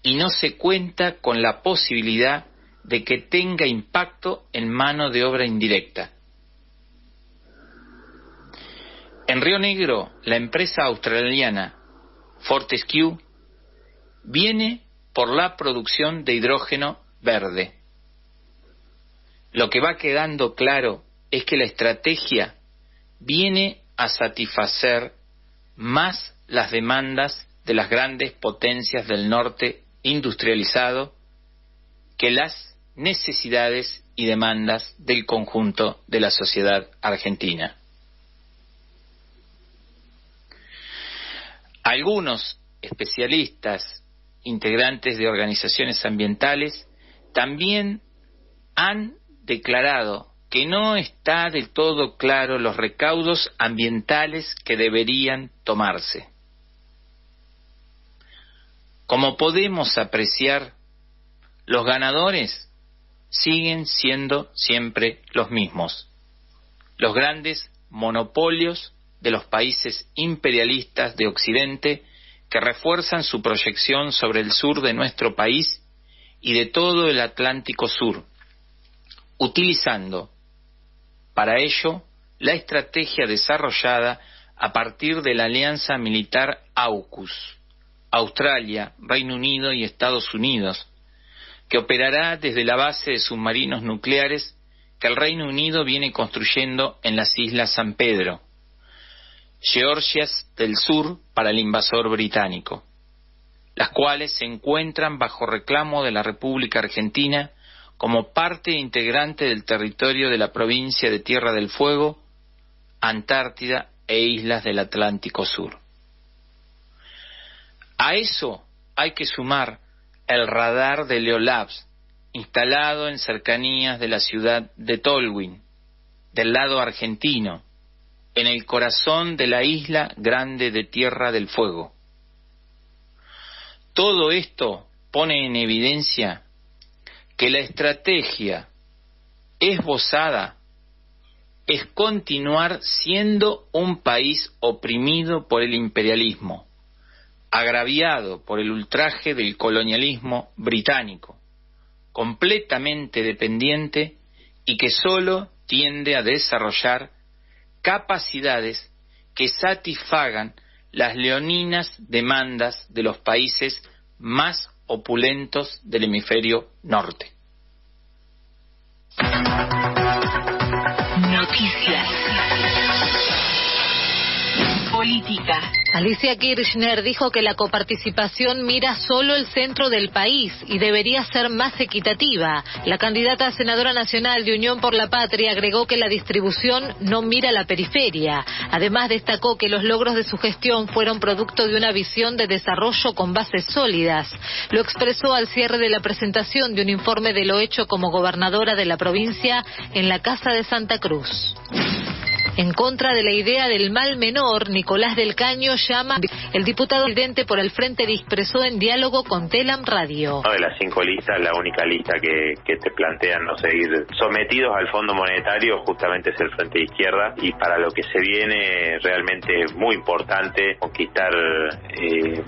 y no se cuenta con la posibilidad de que tenga impacto en mano de obra indirecta. En Río Negro, la empresa australiana Fortescue viene por la producción de hidrógeno verde. Lo que va quedando claro es que la estrategia viene a satisfacer más las demandas de las grandes potencias del norte industrializado que las necesidades y demandas del conjunto de la sociedad argentina. Algunos especialistas, integrantes de organizaciones ambientales, también han declarado que no está del todo claro los recaudos ambientales que deberían tomarse. Como podemos apreciar, los ganadores siguen siendo siempre los mismos, los grandes monopolios de los países imperialistas de Occidente que refuerzan su proyección sobre el sur de nuestro país y de todo el Atlántico Sur, utilizando para ello la estrategia desarrollada a partir de la alianza militar AUKUS, Australia, Reino Unido y Estados Unidos, que operará desde la base de submarinos nucleares que el Reino Unido viene construyendo en las Islas San Pedro, Georgias del Sur para el invasor británico, las cuales se encuentran bajo reclamo de la República Argentina como parte integrante del territorio de la provincia de Tierra del Fuego, Antártida e islas del Atlántico Sur. A eso hay que sumar el radar de Leolabs, instalado en cercanías de la ciudad de Tolwyn, del lado argentino, en el corazón de la isla grande de Tierra del Fuego. Todo esto pone en evidencia que la estrategia esbozada es continuar siendo un país oprimido por el imperialismo, agraviado por el ultraje del colonialismo británico, completamente dependiente y que solo tiende a desarrollar capacidades que satisfagan las leoninas demandas de los países más opulentos del hemisferio norte. Noticias. Política. Alicia Kirchner dijo que la coparticipación mira solo el centro del país y debería ser más equitativa. La candidata a senadora nacional de Unión por la Patria agregó que la distribución no mira la periferia. Además destacó que los logros de su gestión fueron producto de una visión de desarrollo con bases sólidas. Lo expresó al cierre de la presentación de un informe de lo hecho como gobernadora de la provincia en la Casa de Santa Cruz. En contra de la idea del mal menor, Nicolás del Caño llama el diputado presidente por el Frente expresó en diálogo con Telam Radio. De las 5 listas, la única lista que te plantean no seguir sometidos al Fondo Monetario justamente es el Frente de Izquierda, y para lo que se viene realmente es muy importante conquistar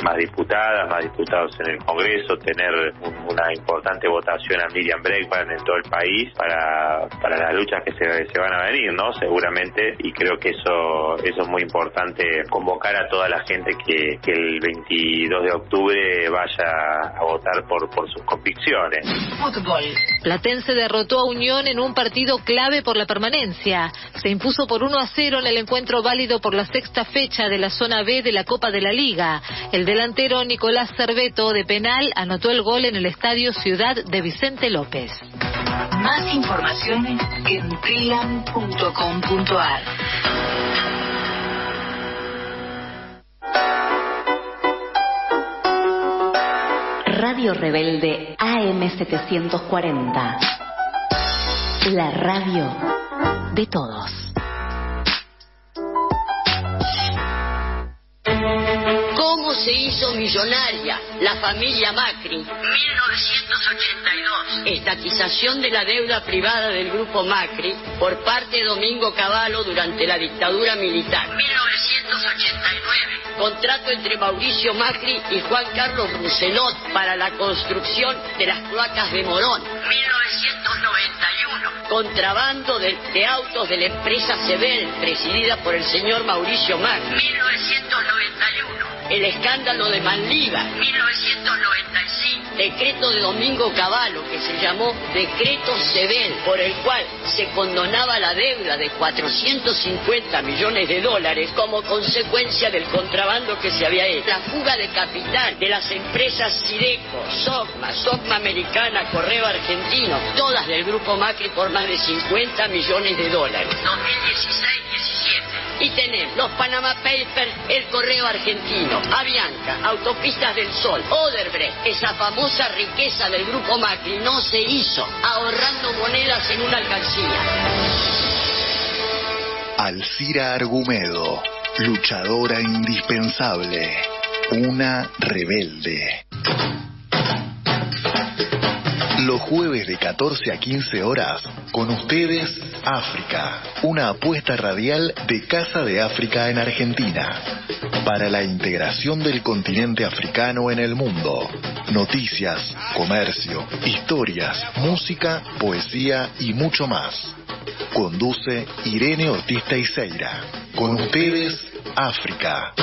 más diputados en el Congreso, tener una importante votación a Miriam Bregman en todo el país para las luchas que se van a venir, ¿no? Seguramente, y creo que eso es muy importante, convocar a toda la gente que el 22 de octubre vaya a votar por sus convicciones. Fútbol. Platense derrotó a Unión en un partido clave por la permanencia. Se impuso por 1-0 en el encuentro válido por la sexta fecha de la zona B de la Copa de la Liga. El delantero Nicolás Cerveto, de penal, anotó el gol en el estadio Ciudad de Vicente López. Más información en telam.com.ar. Radio Rebelde AM740. La radio de todos. ¿Cómo se hizo millonaria la familia Macri? 1982. Estatización de la deuda privada del grupo Macri por parte de Domingo Cavallo durante la dictadura militar. 1989. Contrato entre Mauricio Macri y Juan Carlos Bruselot para la construcción de las cloacas de Morón. 1991. Contrabando de autos de la empresa Sebel, presidida por el señor Mauricio Macri. 1991. El escándalo de Manliva. 1995. Decreto de Domingo Cavallo, que se llamó Decreto Sebel, por el cual se condonaba la deuda de 450 millones de dólares como consecuencia del contrabando que se había hecho. La fuga de capital de las empresas Sideco, Socma Americana, Correo Argentino, todas del grupo Macri por más de 50 millones de dólares. 2016-17. Y tenemos los Panama Papers, el Correo Argentino, Avianca, Autopistas del Sol, Odebrecht. Esa famosa riqueza del grupo Macri no se hizo ahorrando monedas en una alcancía. Alcira Argumedo, luchadora indispensable, una rebelde. Los jueves de 14 a 15 horas, con ustedes, África, una apuesta radial de Casa de África en Argentina, para la integración del continente africano en el mundo. Noticias, comercio, historias, música, poesía y mucho más. Conduce Irene Ortiz Teixeira. Con ustedes, África.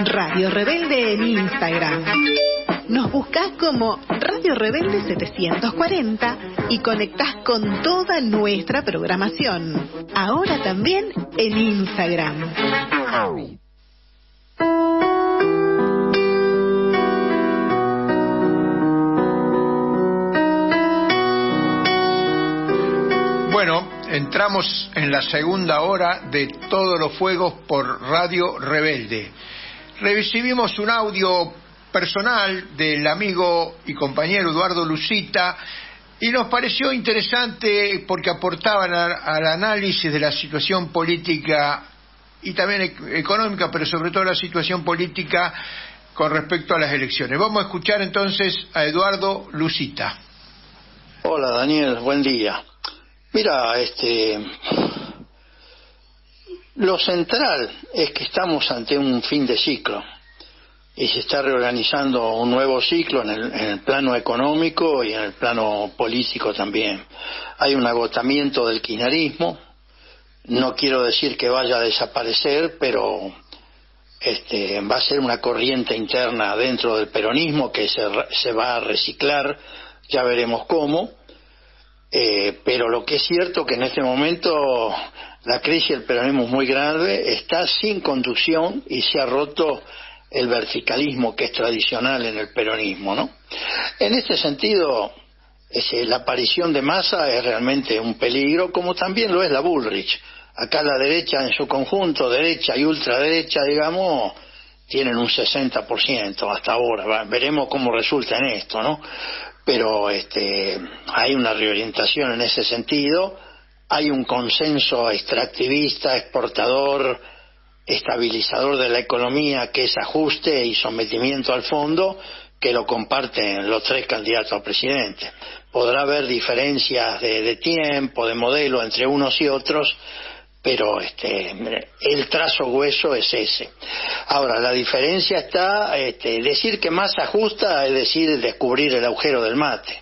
Radio Rebelde en Instagram. Nos buscás como Radio Rebelde 740 y conectás con toda nuestra programación. Ahora también en Instagram. Bueno, entramos en la segunda hora de Todos los Fuegos por Radio Rebelde. Recibimos un audio personal del amigo y compañero Eduardo Lucita y nos pareció interesante porque aportaban al análisis de la situación política y también económica, pero sobre todo la situación política con respecto a las elecciones. Vamos a escuchar entonces a Eduardo Lucita. Hola Daniel, buen día. Mira, lo central es que estamos ante un fin de ciclo y se está reorganizando un nuevo ciclo en el plano económico y en el plano político también. Hay un agotamiento del kirchnerismo, no quiero decir que vaya a desaparecer, pero va a ser una corriente interna dentro del peronismo que se va a reciclar, ya veremos cómo. Pero lo que es cierto que en este momento la crisis del peronismo es muy grave, está sin conducción y se ha roto el verticalismo que es tradicional en el peronismo, ¿no? En este sentido, la aparición de Massa es realmente un peligro, como también lo es la Bullrich. Acá la derecha en su conjunto, derecha y ultraderecha, digamos, tienen un 60% hasta ahora. Veremos cómo resulta en esto, ¿no? Pero hay una reorientación en ese sentido, hay un consenso extractivista, exportador, estabilizador de la economía, que es ajuste y sometimiento al fondo, que lo comparten los tres candidatos a presidente. Podrá haber diferencias de tiempo, de modelo entre unos y otros, pero el trazo grueso es ese. Ahora, la diferencia está, decir que más ajusta es decir descubrir el agujero del mate.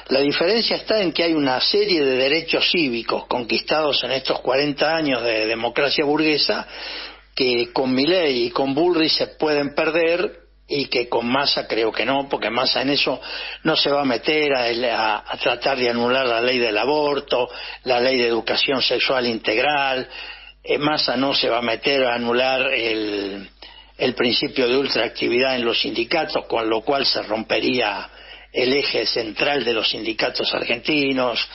La diferencia está en que hay una serie de derechos cívicos conquistados en estos 40 años de democracia burguesa que con Milei y con Bullrich se pueden perder, y que con Massa creo que no, porque Massa en eso no se va a meter a tratar de anular la ley del aborto, la ley de educación sexual integral. Massa no se va a meter a anular el principio de ultraactividad en los sindicatos, con lo cual se rompería el eje central de los sindicatos argentinos,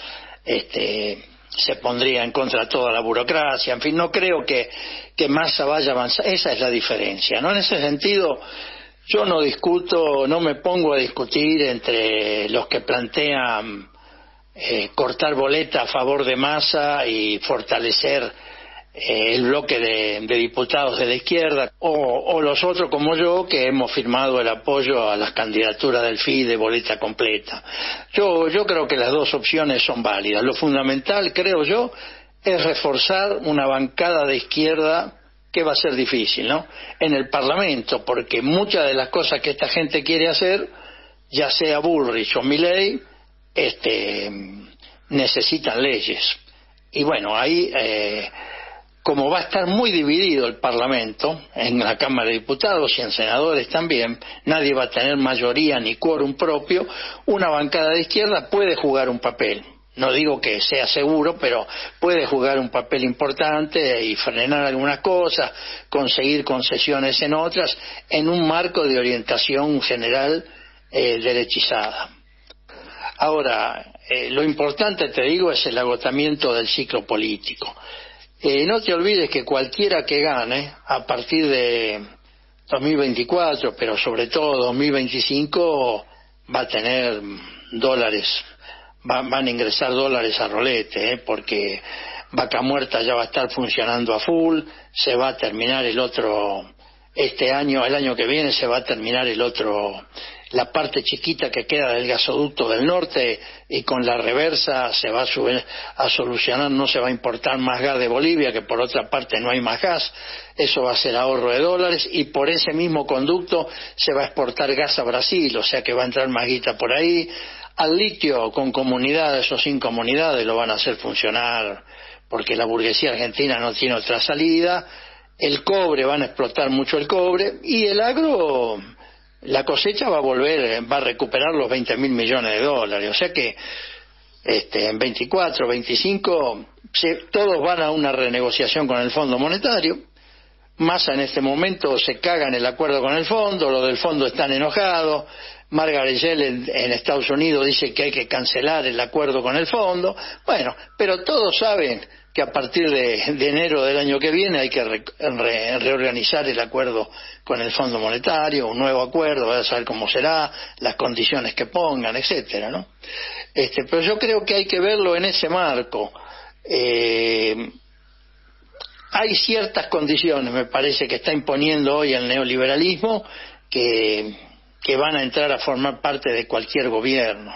se pondría en contra toda la burocracia. En fin, no creo que Massa vaya a avanzar. Esa es la diferencia, ¿no? En ese sentido, yo no discuto, no me pongo a discutir entre los que plantean cortar boleta a favor de Massa y fortalecer el bloque de diputados de la izquierda, o los otros como yo, que hemos firmado el apoyo a las candidaturas del FI de boleta completa. Yo creo que las dos opciones son válidas. Lo fundamental, creo yo, es reforzar una bancada de izquierda, que va a ser difícil, ¿no?, en el Parlamento, porque muchas de las cosas que esta gente quiere hacer, ya sea Bullrich o Milei, necesitan leyes. Y bueno, ahí, como va a estar muy dividido el Parlamento, en la Cámara de Diputados y en senadores también, nadie va a tener mayoría ni quórum propio, una bancada de izquierda puede jugar un papel. No digo que sea seguro, pero puede jugar un papel importante y frenar algunas cosas, conseguir concesiones en otras, en un marco de orientación general derechizada. Ahora, lo importante, te digo, es el agotamiento del ciclo político. No te olvides que cualquiera que gane, a partir de 2024, pero sobre todo 2025, va a tener dólares. Van a ingresar dólares a rolete, porque Vaca Muerta ya va a estar funcionando a full, se va a terminar el año que viene se va a terminar la parte chiquita que queda del gasoducto del norte, y con la reversa se va a solucionar, no se va a importar más gas de Bolivia, que por otra parte no hay más gas, eso va a ser ahorro de dólares, y por ese mismo conducto se va a exportar gas a Brasil, o sea que va a entrar más guita por ahí. Al litio, con comunidades o sin comunidades, lo van a hacer funcionar, porque la burguesía argentina no tiene otra salida. El cobre, van a explotar mucho el cobre, y el agro, la cosecha va a recuperar los 20.000 millones de dólares, o sea que en 24, 25, todos van a una renegociación con el Fondo Monetario. Massa en este momento se caga en el acuerdo con el fondo, los del fondo están enojados. Margaret Yellen en Estados Unidos dice que hay que cancelar el acuerdo con el fondo. Bueno, pero todos saben que a partir de enero del año que viene hay que reorganizar el acuerdo con el Fondo Monetario, un nuevo acuerdo, a saber cómo será, las condiciones que pongan, etcétera, ¿no? Pero yo creo que hay que verlo en ese marco. Hay ciertas condiciones, me parece, que está imponiendo hoy el neoliberalismo que van a entrar a formar parte de cualquier gobierno.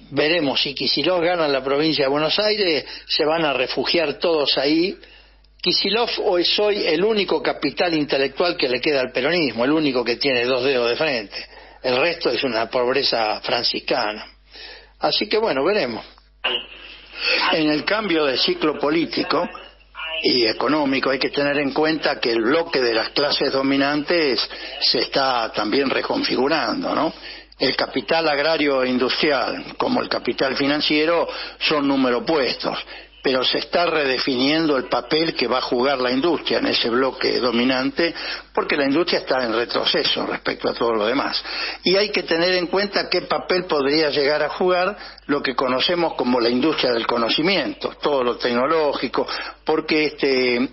Veremos, si Kicillof gana la provincia de Buenos Aires, se van a refugiar todos ahí. Kicillof hoy es el único capital intelectual que le queda al peronismo, el único que tiene 2 dedos de frente. El resto es una pobreza franciscana. Así que bueno, veremos. En el cambio de ciclo político y económico hay que tener en cuenta que el bloque de las clases dominantes se está también reconfigurando, ¿no? El capital agrario e industrial como el capital financiero son número opuestos. pero se está redefiniendo el papel que va a jugar la industria en ese bloque dominante, porque la industria está en retroceso respecto a todo lo demás. Y hay que tener en cuenta qué papel podría llegar a jugar lo que conocemos como la industria del conocimiento, todo lo tecnológico, porque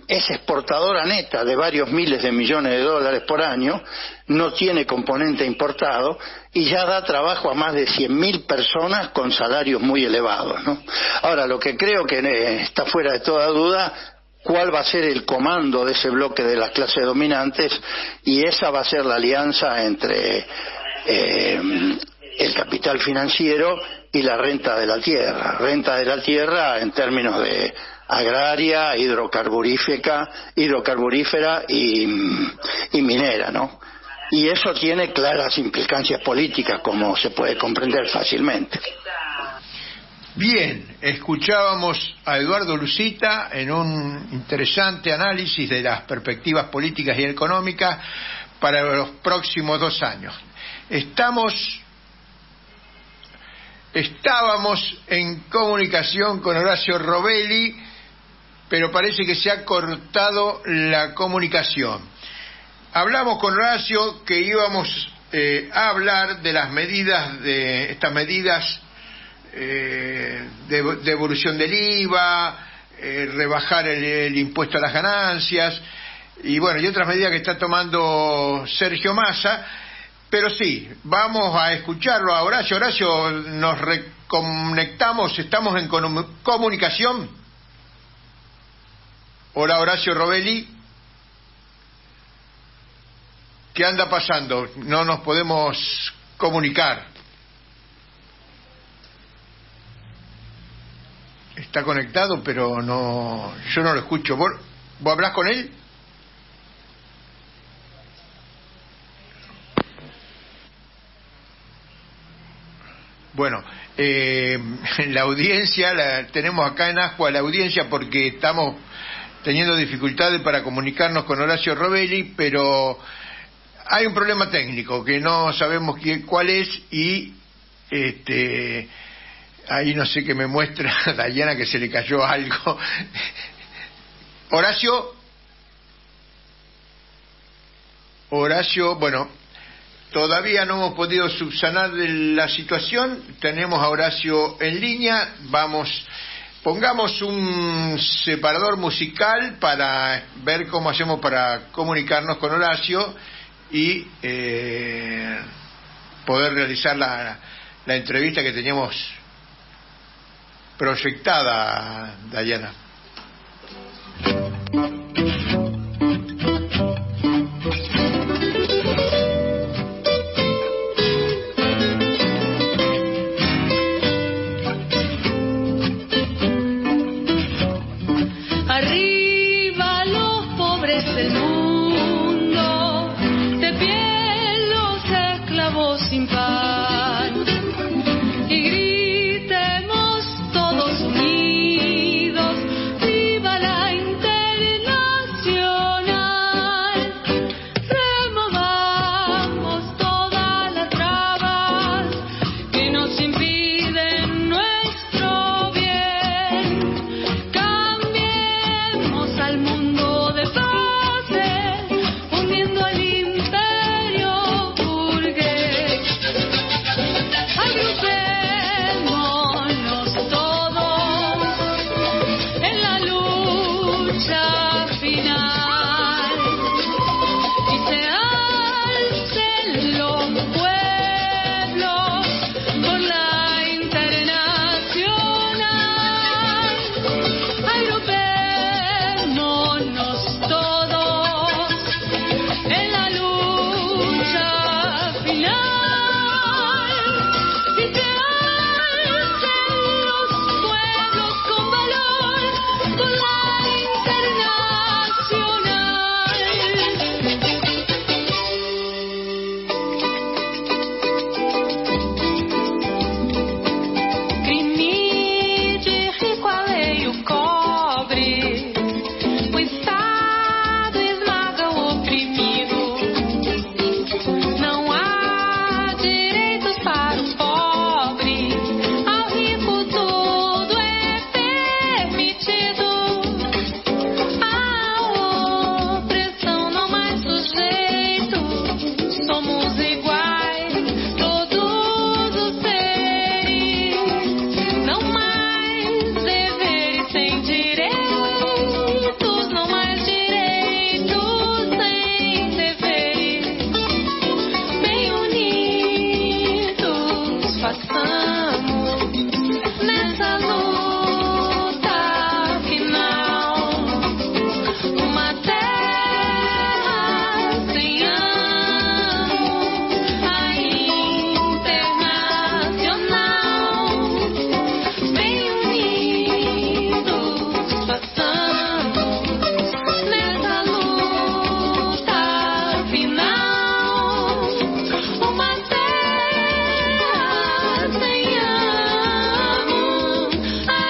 es exportadora neta de varios miles de millones de dólares por año, no tiene componente importado y ya da trabajo a más de 100.000 personas con salarios muy elevados, ¿no? Ahora, lo que creo que está fuera de toda duda, cuál va a ser el comando de ese bloque de las clases dominantes, y esa va a ser la alianza entre el capital financiero y la renta de la tierra en términos de agraria, hidrocarburífera y minera, ¿no? Y eso tiene claras implicancias políticas, como se puede comprender fácilmente. Bien, escuchábamos a Eduardo Lucita en un interesante análisis de las perspectivas políticas y económicas para los próximos 2 años. Estábamos en comunicación con Horacio Robelli, pero parece que se ha cortado la comunicación. Hablamos con Horacio que íbamos a hablar de estas medidas de devolución del IVA, rebajar el impuesto a las ganancias y otras medidas que está tomando Sergio Massa. Pero sí, vamos a escucharlo a Horacio. Horacio, nos reconectamos, estamos en comunicación. Hola, Horacio Robelli. ¿Qué anda pasando? No nos podemos comunicar. Está conectado, pero yo no lo escucho. ¿Vos hablás con él? Bueno, la audiencia, tenemos acá en Ascua la audiencia porque estamos teniendo dificultades para comunicarnos con Horacio Robelli, pero hay un problema técnico que no sabemos cuál es y ahí no sé qué me muestra Dayana que se le cayó algo. Horacio, bueno, todavía no hemos podido subsanar la situación. Tenemos a Horacio en línea. Pongamos un separador musical para ver cómo hacemos para comunicarnos con Horacio y poder realizar la entrevista que teníamos proyectada, Dayana. Arriba los pobres del mundo, de pie los esclavos sin pan, y gritemos todos unidos, viva la internacional. passamos nessa luta final. Uma terra sem amo, a internacional. Bem unidos passamos nessa luta final. Uma terra sem amo, a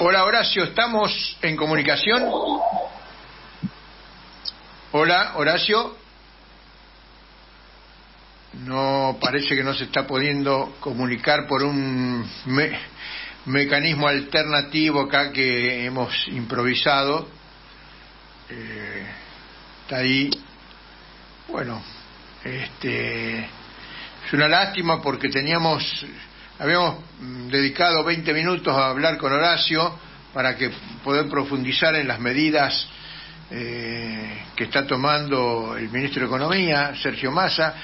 Hola Horacio, ¿estamos en comunicación? Hola Horacio. No, parece que no se está pudiendo comunicar por un mecanismo alternativo acá que hemos improvisado. Está ahí. Bueno, es una lástima porque habíamos dedicado 20 minutos a hablar con Horacio para que poder profundizar en las medidas que está tomando el ministro de Economía, Sergio Massa,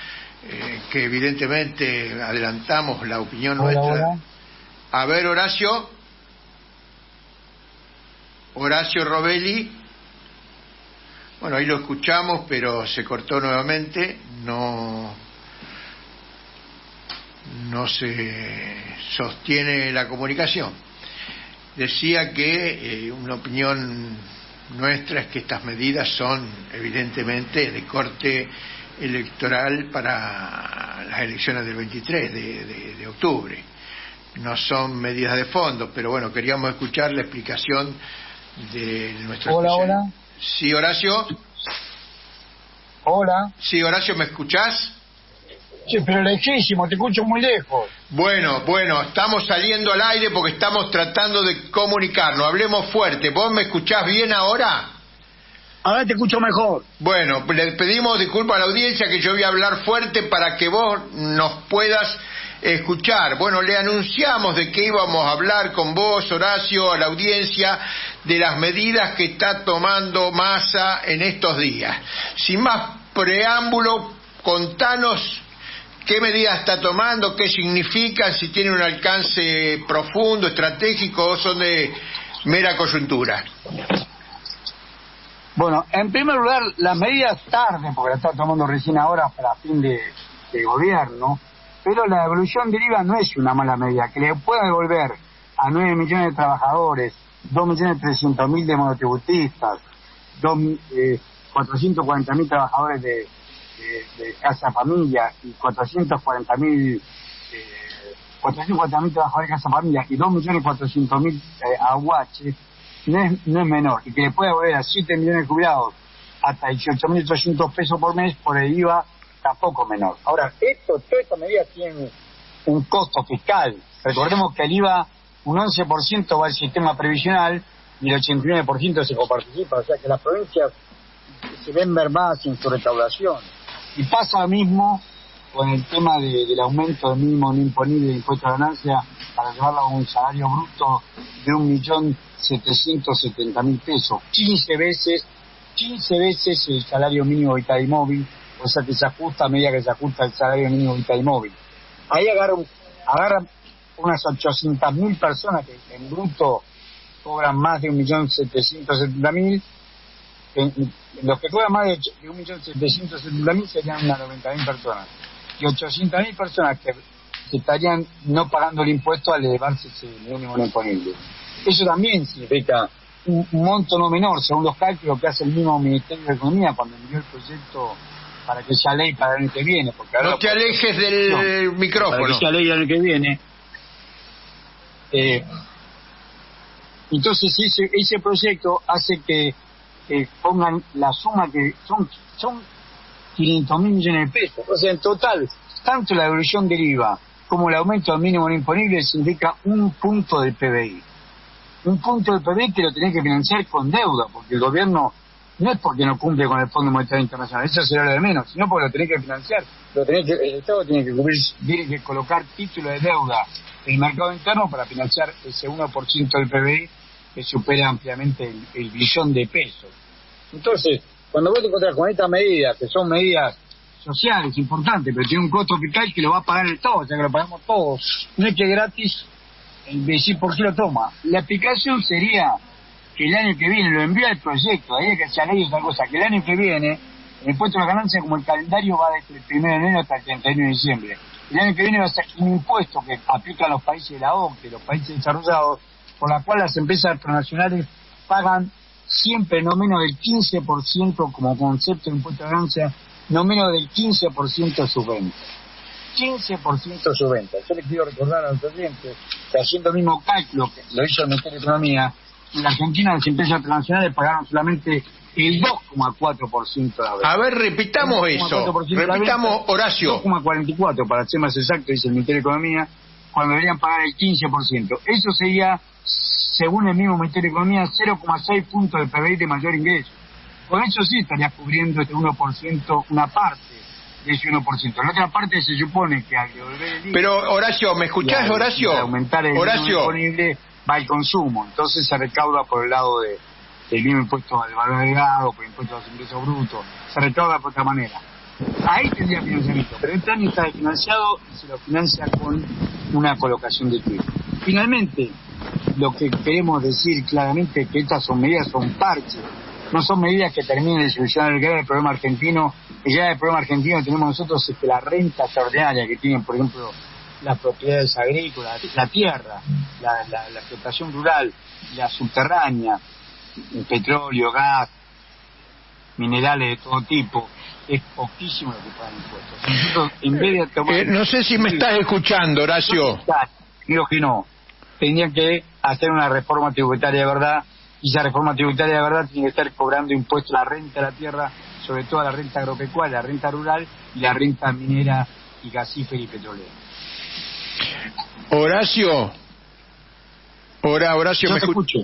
que evidentemente adelantamos la opinión nuestra. Hola. A ver, Horacio Robelli. Bueno, ahí lo escuchamos, pero se cortó nuevamente, no se sostiene la comunicación. Decía que una opinión nuestra es que estas medidas son evidentemente de corte electoral para las elecciones del 23 de octubre. No son medidas de fondo, pero bueno, queríamos escuchar la explicación de nuestro Hola. Sí, Horacio. Hola. Sí, Horacio, ¿me escuchás? Sí, pero lejísimo, te escucho muy lejos. Bueno, estamos saliendo al aire porque estamos tratando de comunicarnos. Hablemos fuerte. ¿Vos me escuchás bien ahora? Ahora te escucho mejor. Bueno, le pedimos disculpas a la audiencia que yo voy a hablar fuerte para que vos nos puedas escuchar. Bueno, le anunciamos de que íbamos a hablar con vos, Horacio, a la audiencia de las medidas que está tomando Massa en estos días. Sin más preámbulo, contanos qué medidas está tomando, qué significan, si tiene un alcance profundo, estratégico o son de mera coyuntura. Bueno, en primer lugar, las medidas tarden, porque la está tomando recién ahora para fin de gobierno, pero la devolución del IVA no es una mala medida, que le pueda devolver a 9 millones de trabajadores, 2.300.000 de monotributistas, 440.000 trabajadores de Casa Familia y 440.000 trabajadores de Casa Familia y 2.400.000 aguaches, no es menor, y que le puede devolver a 7 millones de jubilados hasta 18.800 pesos por mes por el IVA, tampoco menor. Ahora, todas estas medidas tienen un costo fiscal. Recordemos que el IVA, un 11% va al sistema previsional y el 89% se coparticipa, o sea que las provincias se ven mermadas en su recaudación. Y pasa lo mismo con el tema del aumento del mínimo no imponible de impuesto a ganancia para llevarlo a un salario bruto de 1.770.000 pesos, 15 veces el salario mínimo vital y móvil, o sea que se ajusta a medida que se ajusta el salario mínimo vital y móvil. Ahí agarran unas 800.000 personas que en bruto cobran más de 1.770.000. Los que cobran más de 1.770.000 serían unas 90.000 personas. Y 800.000 personas que estarían no pagando el impuesto al elevarse ese mínimo no imponible. Eso también significa un monto no menor, según los cálculos que hace el mismo Ministerio de Economía cuando envió el proyecto para que sea ley para el año que viene. Porque ahora no te alejes del micrófono. Para que sea ley el año que viene. Entonces ese proyecto hace que pongan la suma que son 500.000 millones de pesos. O sea, en total, tanto la devolución del IVA como el aumento del mínimo no imponible significa un punto del PBI. Un punto del PBI que lo tenés que financiar con deuda, porque el gobierno no es porque no cumple con el Fondo Monetario Internacional, eso será lo de menos, sino porque lo tenés que financiar. El Estado tiene que colocar título de deuda en el mercado interno para financiar ese 1% del PBI que supera ampliamente el billón de pesos. Entonces, cuando vos te encontrás con estas medidas, que son medidas sociales importantes, pero tiene un costo fiscal que lo va a pagar el Estado, o sea que lo pagamos todos, no es que gratis decir por qué lo toma. La explicación sería que el año que viene, lo envía el proyecto, ahí es que se ha leído otra cosa, que el año que viene, el impuesto a la ganancia, como el calendario va desde el 1 de enero hasta el 31 de diciembre, el año que viene va a ser un impuesto que aplican los países de la OCDE, los países desarrollados, por la cual las empresas transnacionales pagan siempre no menos del 15% como concepto de impuesto a la ganancia, no menos del 15% de sus ventas. 15% de sus ventas. Yo les quiero recordar a los oyentes que haciendo el mismo cálculo que lo hizo el Ministerio de Economía, en la Argentina las empresas transnacionales pagaron solamente el 2,4% de la venta. A ver, repitamos eso. Repitamos, Horacio. 2,44 para ser más exacto, dice el Ministerio de Economía, cuando deberían pagar el 15%. Eso sería, según el mismo Ministerio de Economía, 0,6 puntos de PBI de mayor ingreso. Con eso sí estarías cubriendo este 1%, una parte de ese 1%. La otra parte se supone que al devolver el IVA... Pero, Horacio, ¿me escuchás, Horacio? Al aumentar el IVA disponible va el consumo. Entonces se recauda por el lado del mismo impuesto al valor agregado, por el impuesto a los ingresos brutos. Se recauda por otra manera. Ahí tendría financiamiento. Pero este año está desfinanciado y se lo financia con una colocación de tuit. Finalmente, lo que queremos decir claramente es que estas son medidas, son parches. No son medidas que terminen de solucionar el grave problema argentino. El grave problema argentino que tenemos nosotros es que la renta extraordinaria que tienen, por ejemplo, las propiedades agrícolas, la tierra, la explotación rural, la subterránea, el petróleo, gas, minerales de todo tipo, es poquísimo lo que pagan impuestos. Nosotros, en vez de tomar... no sé si me estás escuchando, Horacio. Digo que no. Tendrían que hacer una reforma tributaria de verdad, y esa reforma tributaria de verdad tiene que estar cobrando impuestos a la renta de la tierra, sobre todo a la renta agropecuaria, la renta rural y la renta minera y gasífera y petrolera. Horacio. Horacio, ¿me escucho?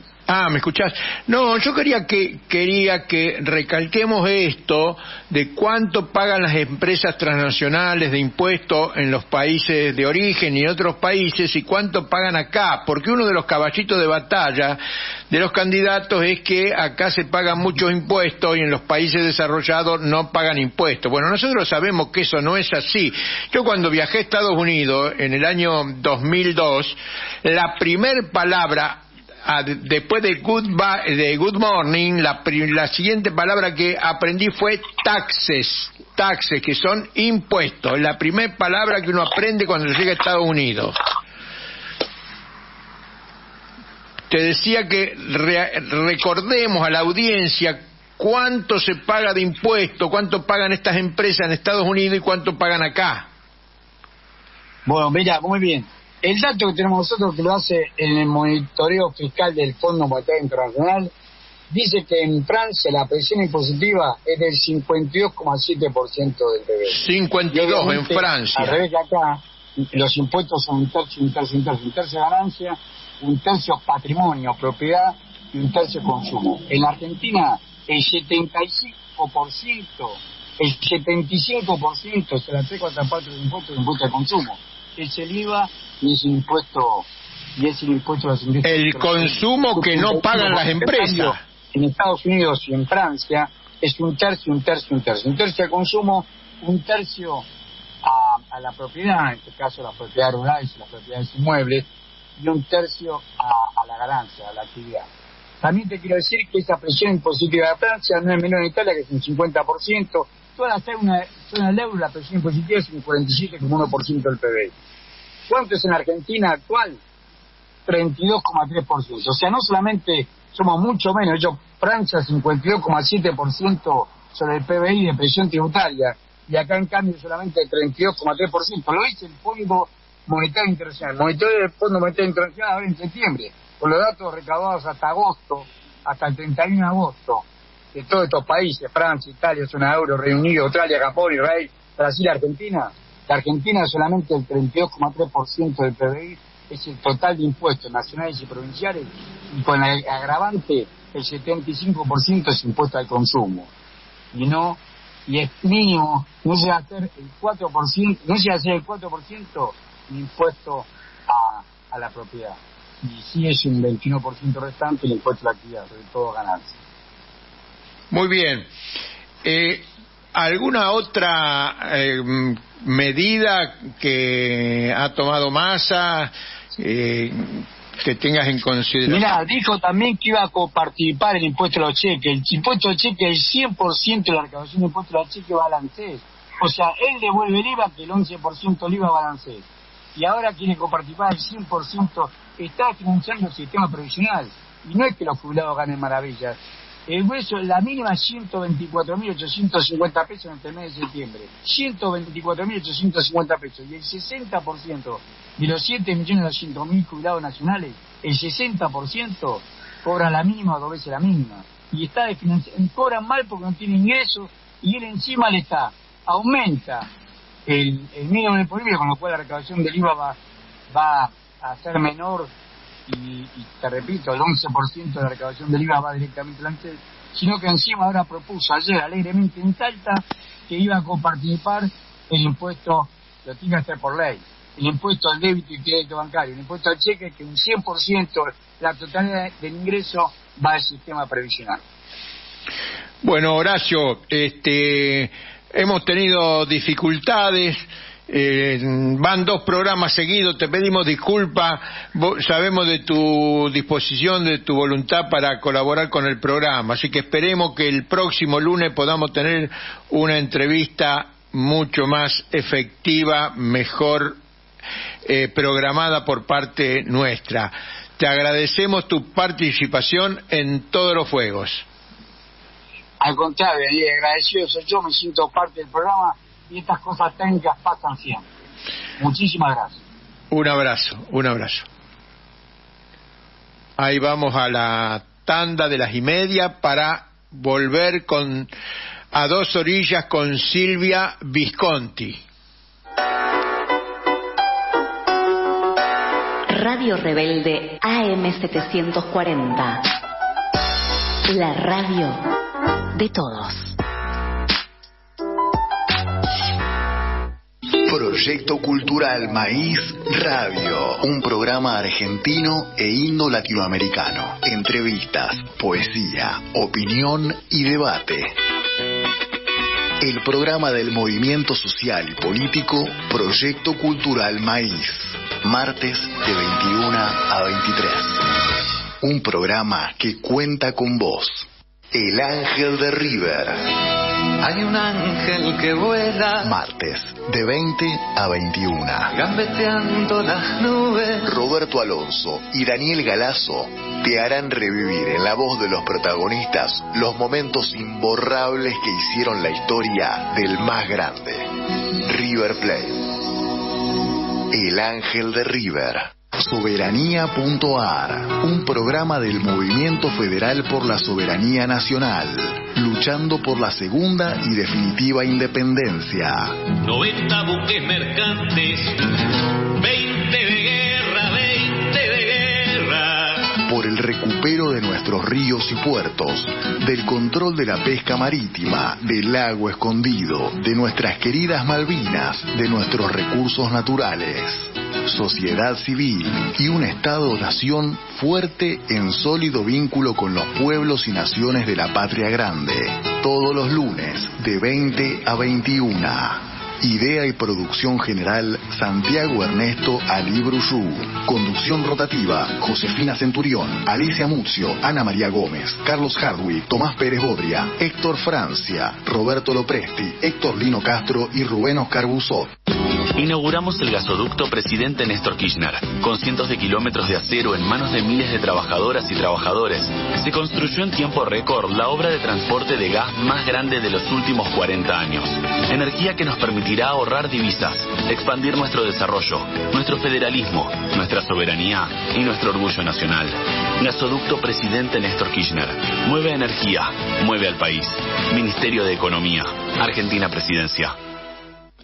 ¿me escuchás? No, yo quería que recalquemos esto de cuánto pagan las empresas transnacionales de impuestos en los países de origen y en otros países y cuánto pagan acá, porque uno de los caballitos de batalla de los candidatos es que acá se pagan muchos impuestos y en los países desarrollados no pagan impuestos. Bueno, nosotros sabemos que eso no es así. Yo cuando viajé a Estados Unidos en el año 2002, la primer palabra después de good morning, la siguiente palabra que aprendí fue taxes, que son impuestos. La primera palabra que uno aprende cuando llega a Estados Unidos. Te decía que recordemos a la audiencia cuánto se paga de impuestos, cuánto pagan estas empresas en Estados Unidos y cuánto pagan acá. Bueno, mira, muy bien. El dato que tenemos nosotros, que lo hace en el monitoreo fiscal del Fondo Monetario Internacional, dice que en Francia la presión impositiva es del 52,7% del PBI. 52 en Francia. Al revés que acá, los impuestos son un tercio ganancia, un tercio patrimonio, propiedad y un tercio consumo. En la Argentina, el 75%, es la tres cuartas partes del impuesto de consumo. Es el IVA y es el impuesto a los ingresos. El consumo que no pagan las empresas. En Estados Unidos y en Francia es un tercio. Un tercio al consumo, un tercio a la propiedad, en este caso la propiedad rural y las propiedades inmuebles, y un tercio a la ganancia, a la actividad. También te quiero decir que esa presión impositiva de Francia no es menor en Italia, que es un 50%. Toda la zona del euro, la presión impositiva es un 47,1% del PBI. ¿Cuánto es en Argentina actual? 32,3%. O sea, no solamente somos mucho menos, Francia 52,7% sobre el PBI de presión tributaria, y acá en cambio solamente 32,3%. Lo dice el Fondo Monetario Internacional. Monitoreo del Fondo Monetario Internacional ahora en septiembre, con los datos recaudados hasta el 31 de agosto. de todos estos países, Francia, Italia, zona euro, Reino Unido, Australia, Japón, Israel, Brasil, Argentina, la Argentina solamente el 32,3% del PBI es el total de impuestos nacionales y provinciales, y con el agravante el 75% es impuesto al consumo. Y es mínimo, no se va a hacer el 4%, no se va a hacer el 4% de impuesto a la propiedad. Y sí es un 21% restante el impuesto a la actividad, sobre todo ganancia. Muy bien. ¿Alguna otra medida que ha tomado Massa que tengas en consideración? Mirá, dijo también que iba a coparticipar el impuesto a los cheques. El impuesto a los cheques, el 100% de la recaudación del impuesto a los cheques va al ANSES. O sea, él devuelve el IVA, que el 11% del IVA va al ANSES. Y ahora quiere coparticipar el 100%, está financiando el sistema previsional. Y no es que los jubilados ganen maravillas. El hueso, la mínima es 124.850 pesos entre el mes de septiembre. 124.850 pesos. Y el 60% de los 7.200.000 jubilados nacionales, el 60% cobran la mínima o 2 veces la mínima. Y está cobran mal porque no tienen ingresos, y él encima le aumenta el mínimo disponible, con lo cual la recaudación del IVA va a ser menor. Y te repito, el 11% de la recaudación del IVA va directamente al ANSES, sino que encima ahora propuso ayer alegremente en Salta que iba a coparticipar el impuesto, lo tiene que hacer por ley, el impuesto al débito y crédito bancario, el impuesto al cheque, que un 100%, la totalidad del ingreso va al sistema previsional. Bueno, Horacio, hemos tenido dificultades. Van 2 programas seguidos, te pedimos disculpas, sabemos de tu disposición, de tu voluntad para colaborar con el programa, así que esperemos que el próximo lunes podamos tener una entrevista mucho más efectiva, mejor programada por parte nuestra. Te agradecemos tu participación en todos los fuegos. Al contrario, y agradecido soy yo, me siento parte del programa. Y estas cosas técnicas pasan siempre. Muchísimas gracias. Un abrazo. Ahí vamos a la tanda de las 1:30 para volver a 2 orillas con Silvia Visconti. Radio Rebelde AM740. La radio de todos. Proyecto Cultural Maíz Radio, un programa argentino e indo-latinoamericano. Entrevistas, poesía, opinión y debate. El programa del movimiento social y político Proyecto Cultural Maíz. Martes de 21 a 23. Un programa que cuenta con vos. El Ángel de River. Hay un ángel que vuela. Martes, de 20 a 21. Gambeteando las nubes. Roberto Alonso y Daniel Galazo te harán revivir en la voz de los protagonistas los momentos imborrables que hicieron la historia del más grande, River Plate. El Ángel de River. Soberanía.ar, un programa del Movimiento Federal por la Soberanía Nacional, luchando por la segunda y definitiva independencia. 90 buques mercantes, 20 de guerra, 20 de guerra. Por el recupero de nuestros ríos y puertos, del control de la pesca marítima, del lago escondido, de nuestras queridas Malvinas, de nuestros recursos naturales. Sociedad civil y un Estado-nación fuerte en sólido vínculo con los pueblos y naciones de la patria grande. Todos los lunes de 20 a 21. Idea y producción general Santiago Ernesto Ali Bruyú. Conducción rotativa Josefina Centurión, Alicia Muzio, Ana María Gómez, Carlos Hardwick, Tomás Pérez Bodria, Héctor Francia, Roberto Lopresti, Héctor Lino Castro y Rubén Oscar Buzot. Inauguramos el gasoducto Presidente Néstor Kirchner, con cientos de kilómetros de acero en manos de miles de trabajadoras y trabajadores. Se construyó en tiempo récord la obra de transporte de gas más grande de los últimos 40 años. Energía que nos permitirá ahorrar divisas, expandir nuestro desarrollo, nuestro federalismo, nuestra soberanía y nuestro orgullo nacional. Gasoducto Presidente Néstor Kirchner. Mueve energía, mueve al país. Ministerio de Economía. Argentina Presidencia.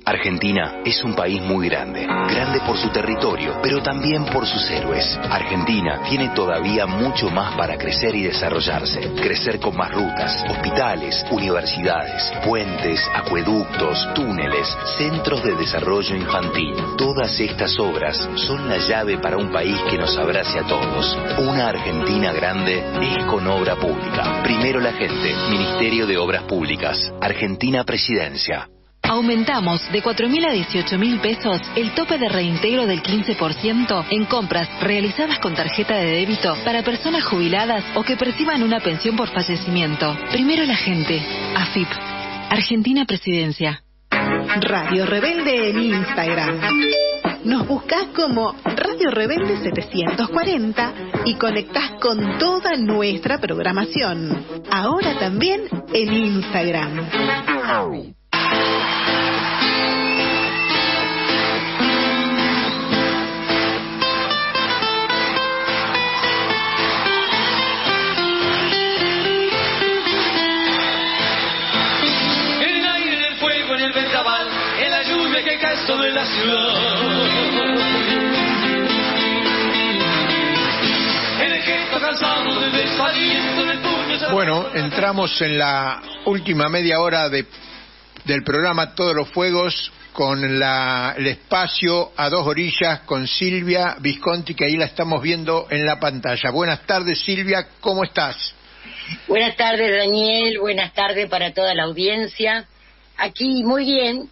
Argentina es un país muy grande, grande por su territorio, pero también por sus héroes. Argentina tiene todavía mucho más para crecer y desarrollarse. Crecer con más rutas, hospitales, universidades, puentes, acueductos, túneles, centros de desarrollo infantil. Todas estas obras son la llave para un país que nos abrace a todos. Una Argentina grande es con obra pública. Primero la gente, Ministerio de Obras Públicas, Argentina Presidencia. Aumentamos de 4.000 a 18.000 pesos el tope de reintegro del 15% en compras realizadas con tarjeta de débito para personas jubiladas o que perciban una pensión por fallecimiento. Primero la gente. AFIP. Argentina Presidencia. Radio Rebelde en Instagram. Nos buscás como Radio Rebelde 740 y conectás con toda nuestra programación. Ahora también en Instagram. En la lluvia que cae sobre la ciudad, en el gesto cansado de desaliento del puño. Bueno, entramos en la última media hora del programa Todos los Fuegos con el espacio a dos orillas con Silvia Visconti, que ahí la estamos viendo en la pantalla. Buenas tardes, Silvia, ¿cómo estás? Buenas tardes, Daniel, buenas tardes para toda la audiencia. Aquí muy bien.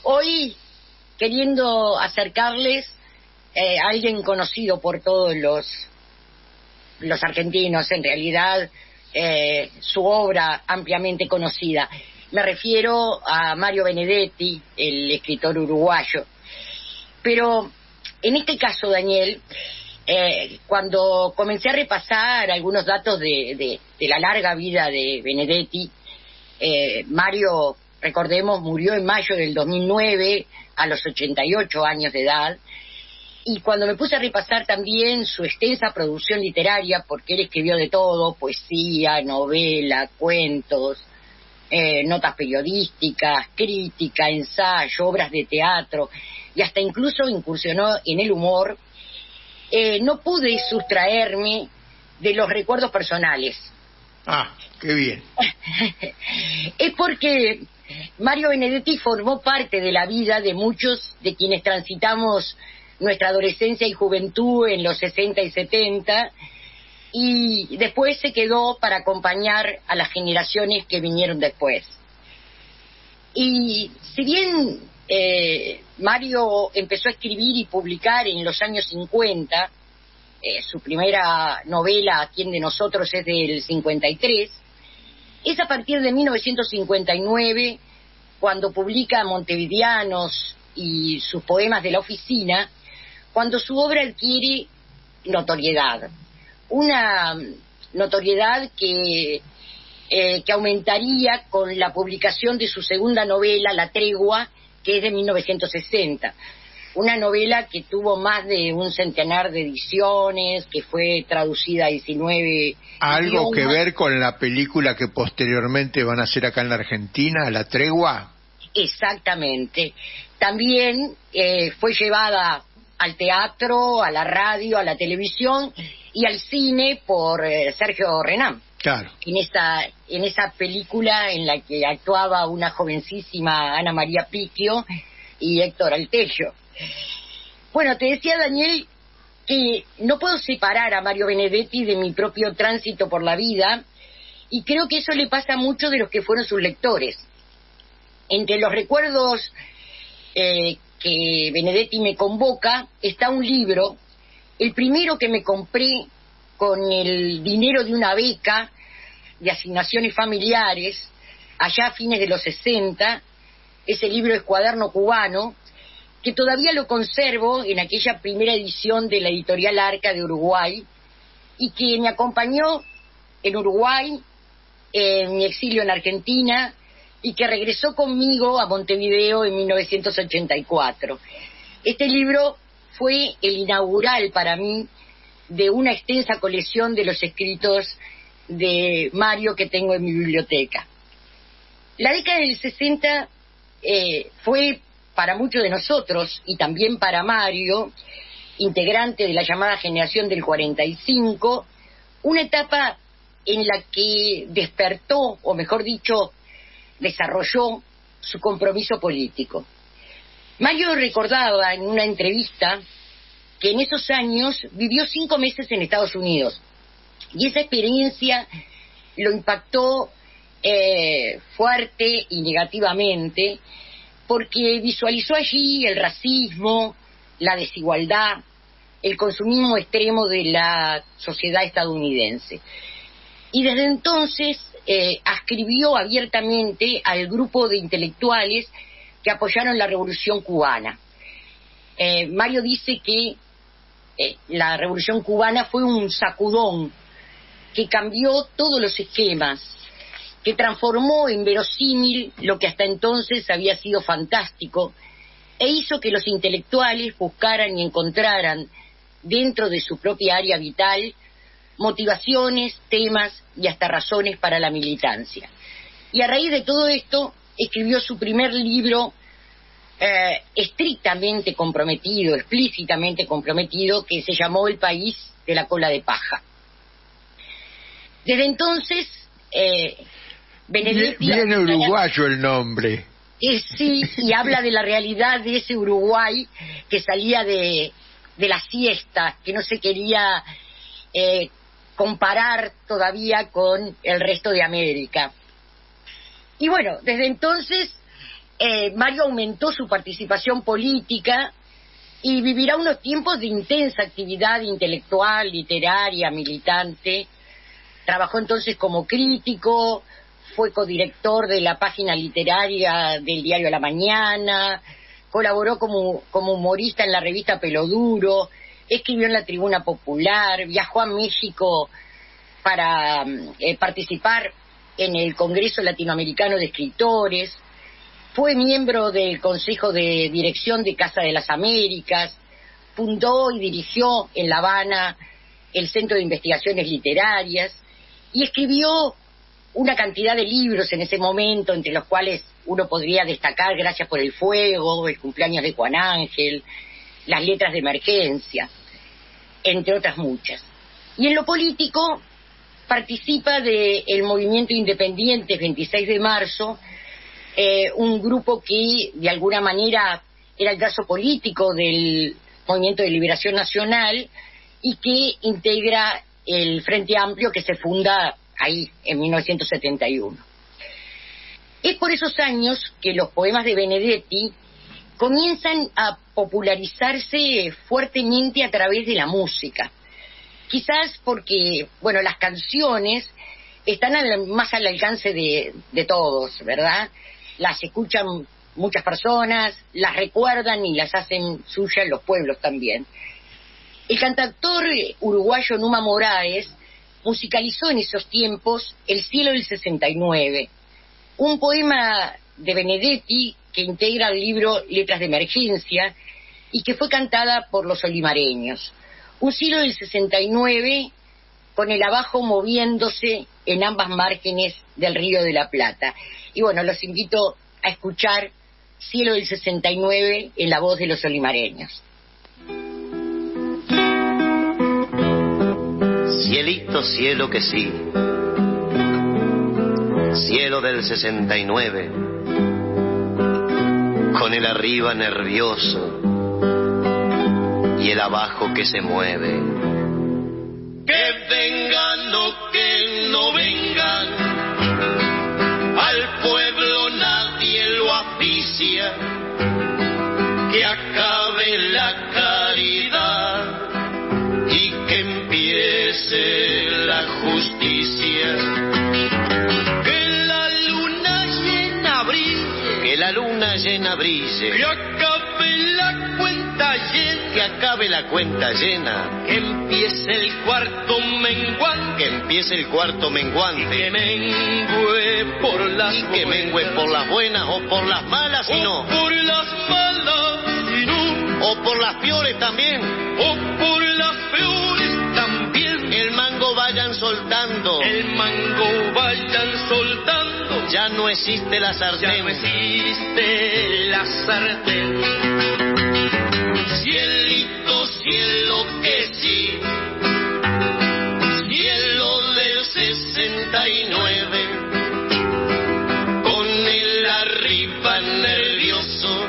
Hoy queriendo acercarles a alguien conocido por todos los argentinos, en realidad su obra ampliamente conocida. Me refiero a Mario Benedetti, el escritor uruguayo. Pero en este caso, Daniel, cuando comencé a repasar algunos datos de la larga vida de Benedetti, Mario, recordemos, murió en mayo del 2009 a los 88 años de edad, y cuando me puse a repasar también su extensa producción literaria, porque él escribió de todo: poesía, novela, cuentos, notas periodísticas, crítica, ensayo, obras de teatro, y hasta incluso incursionó en el humor, no pude sustraerme de los recuerdos personales. Ah, qué bien. Es porque Mario Benedetti formó parte de la vida de muchos de quienes transitamos nuestra adolescencia y juventud en los 60 y 70, y después se quedó para acompañar a las generaciones que vinieron después. Y si bien Mario empezó a escribir y publicar en los años 50, su primera novela, ¿Quién de nosotros?, es del 53, es a partir de 1959, cuando publica Montevideanos y sus poemas de la oficina, cuando su obra adquiere notoriedad. Una notoriedad que aumentaría con la publicación de su segunda novela, La Tregua, que es de 1960. Una novela que tuvo más de un centenar de ediciones, que fue traducida a 19 ¿Algo idiomas. que ver con la película que posteriormente van a hacer acá en la Argentina, La Tregua? Exactamente. También fue llevada al teatro, a la radio, a la televisión y al cine por Sergio Renán. Claro. En esa película en la que actuaba una jovencísima Ana María Picchio y Héctor Altello. Bueno, te decía, Daniel, que no puedo separar a Mario Benedetti de mi propio tránsito por la vida, y creo que eso le pasa a muchos de los que fueron sus lectores. Entre los recuerdos que Benedetti me convoca está un libro, el primero que me compré con el dinero de una beca de asignaciones familiares, allá a fines de los 60, ese libro es Cuaderno Cubano, que todavía lo conservo en aquella primera edición de la editorial Arca de Uruguay, y que me acompañó en Uruguay, en mi exilio en Argentina, y que regresó conmigo a Montevideo en 1984. Este libro fue el inaugural para mí de una extensa colección de los escritos de Mario que tengo en mi biblioteca. La década del 60 fue para muchos de nosotros, y también para Mario, integrante de la llamada generación del 45, una etapa en la que despertó, o mejor dicho, desarrolló su compromiso político. Mario recordaba en una entrevista que en esos años vivió 5 meses en Estados Unidos, y esa experiencia lo impactó fuerte y negativamente, porque visualizó allí el racismo, la desigualdad, el consumismo extremo de la sociedad estadounidense. Y desde entonces adscribió abiertamente al grupo de intelectuales que apoyaron la Revolución Cubana. Mario dice que la Revolución Cubana fue un sacudón que cambió todos los esquemas, que transformó en verosímil lo que hasta entonces había sido fantástico, e hizo que los intelectuales buscaran y encontraran dentro de su propia área vital motivaciones, temas y hasta razones para la militancia. Y a raíz de todo esto escribió su primer libro estrictamente comprometido, explícitamente comprometido, que se llamó El país de la cola de paja. Desde entonces Benedetti... Bien uruguayo el nombre. Sí, y habla de la realidad de ese Uruguay que salía de la siesta, que no se quería comparar todavía con el resto de América. Y bueno, desde entonces Mario aumentó su participación política y vivirá unos tiempos de intensa actividad intelectual, literaria, militante. Trabajó entonces como crítico, fue codirector de la página literaria del diario La Mañana, colaboró como humorista en la revista Pelo Duro, escribió en la Tribuna Popular, viajó a México para participar en el Congreso Latinoamericano de Escritores, fue miembro del Consejo de Dirección de Casa de las Américas, fundó y dirigió en La Habana el Centro de Investigaciones Literarias y escribió una cantidad de libros en ese momento, entre los cuales uno podría destacar Gracias por el Fuego, El cumpleaños de Juan Ángel, Las letras de emergencia, entre otras muchas. Y en lo político participa del movimiento independiente 26 de marzo, un grupo que de alguna manera era el brazo político del Movimiento de Liberación Nacional y que integra el Frente Amplio que se funda ahí en 1971. Es por esos años que los poemas de Benedetti comienzan a popularizarse fuertemente a través de la música. Quizás porque, bueno, las canciones están más al alcance de todos, ¿verdad? Las escuchan muchas personas, las recuerdan y las hacen suyas los pueblos también. El cantautor uruguayo Numa Moraes musicalizó en esos tiempos El cielo del 69, un poema de Benedetti que integra el libro Letras de emergencia y que fue cantada por los olimareños. Un cielo del 69 con el abajo moviéndose en ambas márgenes del Río de la Plata. Y bueno, los invito a escuchar Cielo del 69 en la voz de los olimareños. Cielito, cielo que sí, cielo del 69, con el arriba nervioso y el abajo que se mueve. Que vengan o que no vengan, al pueblo nadie lo aficia, que acabe la caridad y que empiece la justicia. Que la luna llena brille, que la luna llena brille. Que acabe la cuenta llena. Que acabe la cuenta llena. Que empiece el cuarto menguante. Que empiece el cuarto menguante. Que mengue por las buenas. Que mengue por las buenas o por las malas y no. O por las malas y no. O por las peores también. O por las peores también. El mango vayan soltando. El mango vayan soltando. Ya no existe la sartén. Ya no existe la sartén. Cielito, cielo que sí. Cielo del 69. Con el arriba nervioso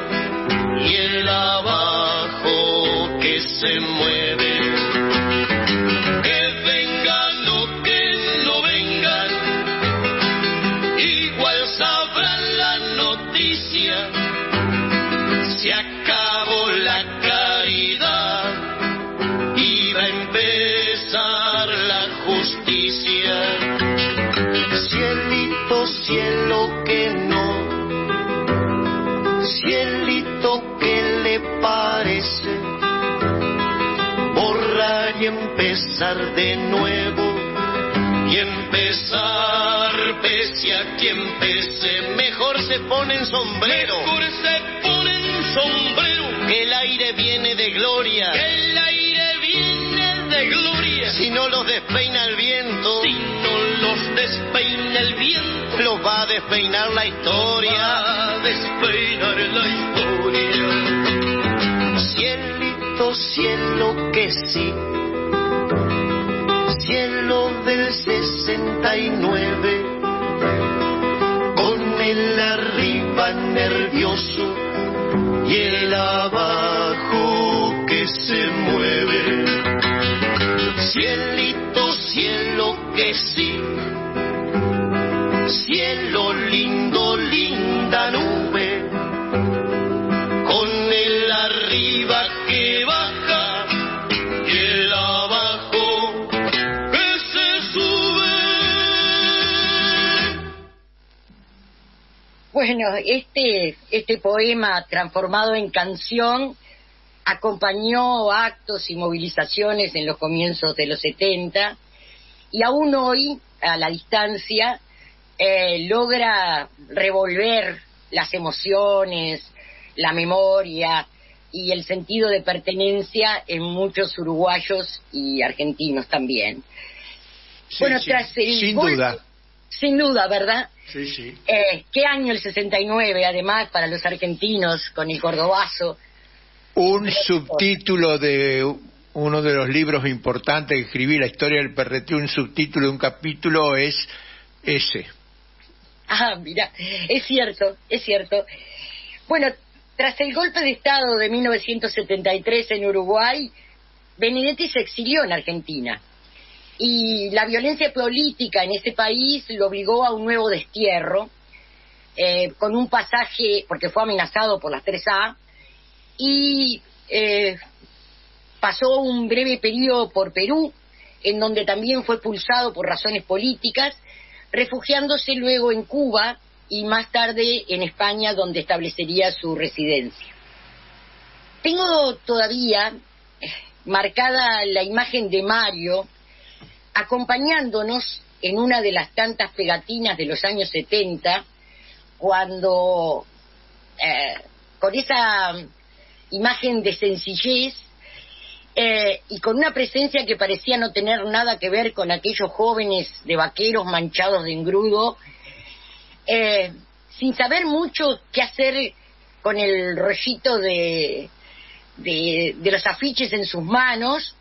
y el abajo que se mueve. Que vengan o que no vengan, igual sabrán la noticia. Se acabó la caridad y va a empezar la justicia. Cielito, cielo que no. Cielito, ¿qué le parece? Borrar y empezar de nuevo. Y empezar pese a quien pese. Mejor se ponen sombrero. Mejor se ponen sombrero. Que el aire viene de gloria. Que el aire viene de gloria. Si no los despeina el viento. Si no los despeina el viento. Los va a despeinar la historia. Va a despeinar la historia. Cielito, cielo que sí. Cielo del 69. Con el arriba nervioso y el abajo que se mueve. Cielito, cielo que sí. Cielo lindo, linda nube. Con el arriba que baja y el abajo que se sube. Bueno, este poema transformado en canción acompañó actos y movilizaciones en los comienzos de los 70 y aún hoy, a la distancia, logra revolver las emociones, la memoria y el sentido de pertenencia en muchos uruguayos y argentinos también. Sí, bueno, sí, tras el sin golpe, duda. Sin duda, ¿verdad? Sí, sí. ¿Qué año el 69, además, para los argentinos, con el Cordobazo? Un subtítulo de uno de los libros importantes que escribí, La historia del PRT, un subtítulo de un capítulo es ese. Ah, mira, es cierto, es cierto. Bueno, tras el golpe de Estado de 1973 en Uruguay, Benedetti se exilió en Argentina. Y la violencia política en ese país lo obligó a un nuevo destierro, con un pasaje, porque fue amenazado por las 3A, y pasó un breve periodo por Perú, en donde también fue expulsado por razones políticas, refugiándose luego en Cuba y más tarde en España, donde establecería su residencia. Tengo todavía marcada la imagen de Mario acompañándonos en una de las tantas pegatinas de los años 70, cuando con esa imagen de sencillez y con una presencia que parecía no tener nada que ver con aquellos jóvenes de vaqueros manchados de engrudo, sin saber mucho qué hacer con el rollito de los afiches en sus manos,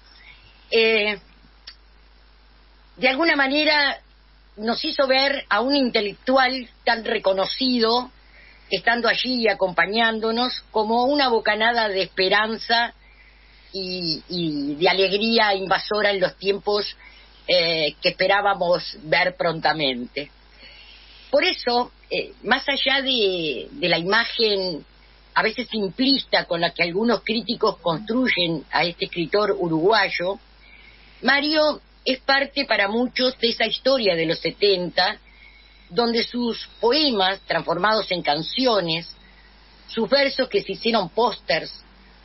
de alguna manera nos hizo ver a un intelectual tan reconocido, estando allí y acompañándonos, como una bocanada de esperanza y de alegría invasora en los tiempos que esperábamos ver prontamente. Por eso, más allá de la imagen a veces simplista con la que algunos críticos construyen a este escritor uruguayo, Mario es parte para muchos de esa historia de los 70, donde sus poemas, transformados en canciones, sus versos, que se hicieron pósters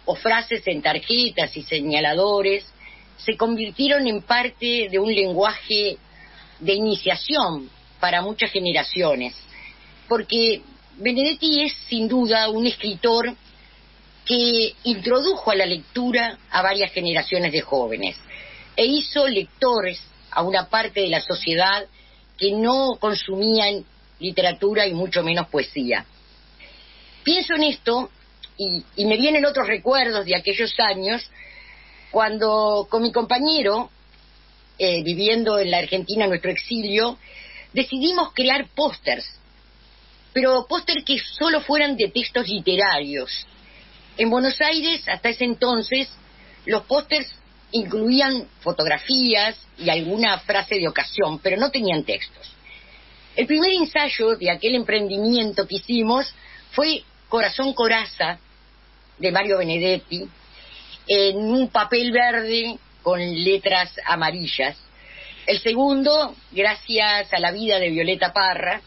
o frases en tarjetas y señaladores, se convirtieron en parte de un lenguaje de iniciación para muchas generaciones, porque Benedetti es sin duda un escritor que introdujo a la lectura a varias generaciones de jóvenes e hizo lectores a una parte de la sociedad que no consumían literatura y mucho menos poesía. Pienso en esto y me vienen otros recuerdos de aquellos años cuando con mi compañero, viviendo en la Argentina en nuestro exilio, decidimos crear pósters, pero pósters que solo fueran de textos literarios. En Buenos Aires, hasta ese entonces, los pósters incluían fotografías y alguna frase de ocasión, pero no tenían textos. El primer ensayo de aquel emprendimiento que hicimos fue Corazón Coraza, de Mario Benedetti, en un papel verde con letras amarillas. El segundo, Gracias a la vida, de Violeta Parra,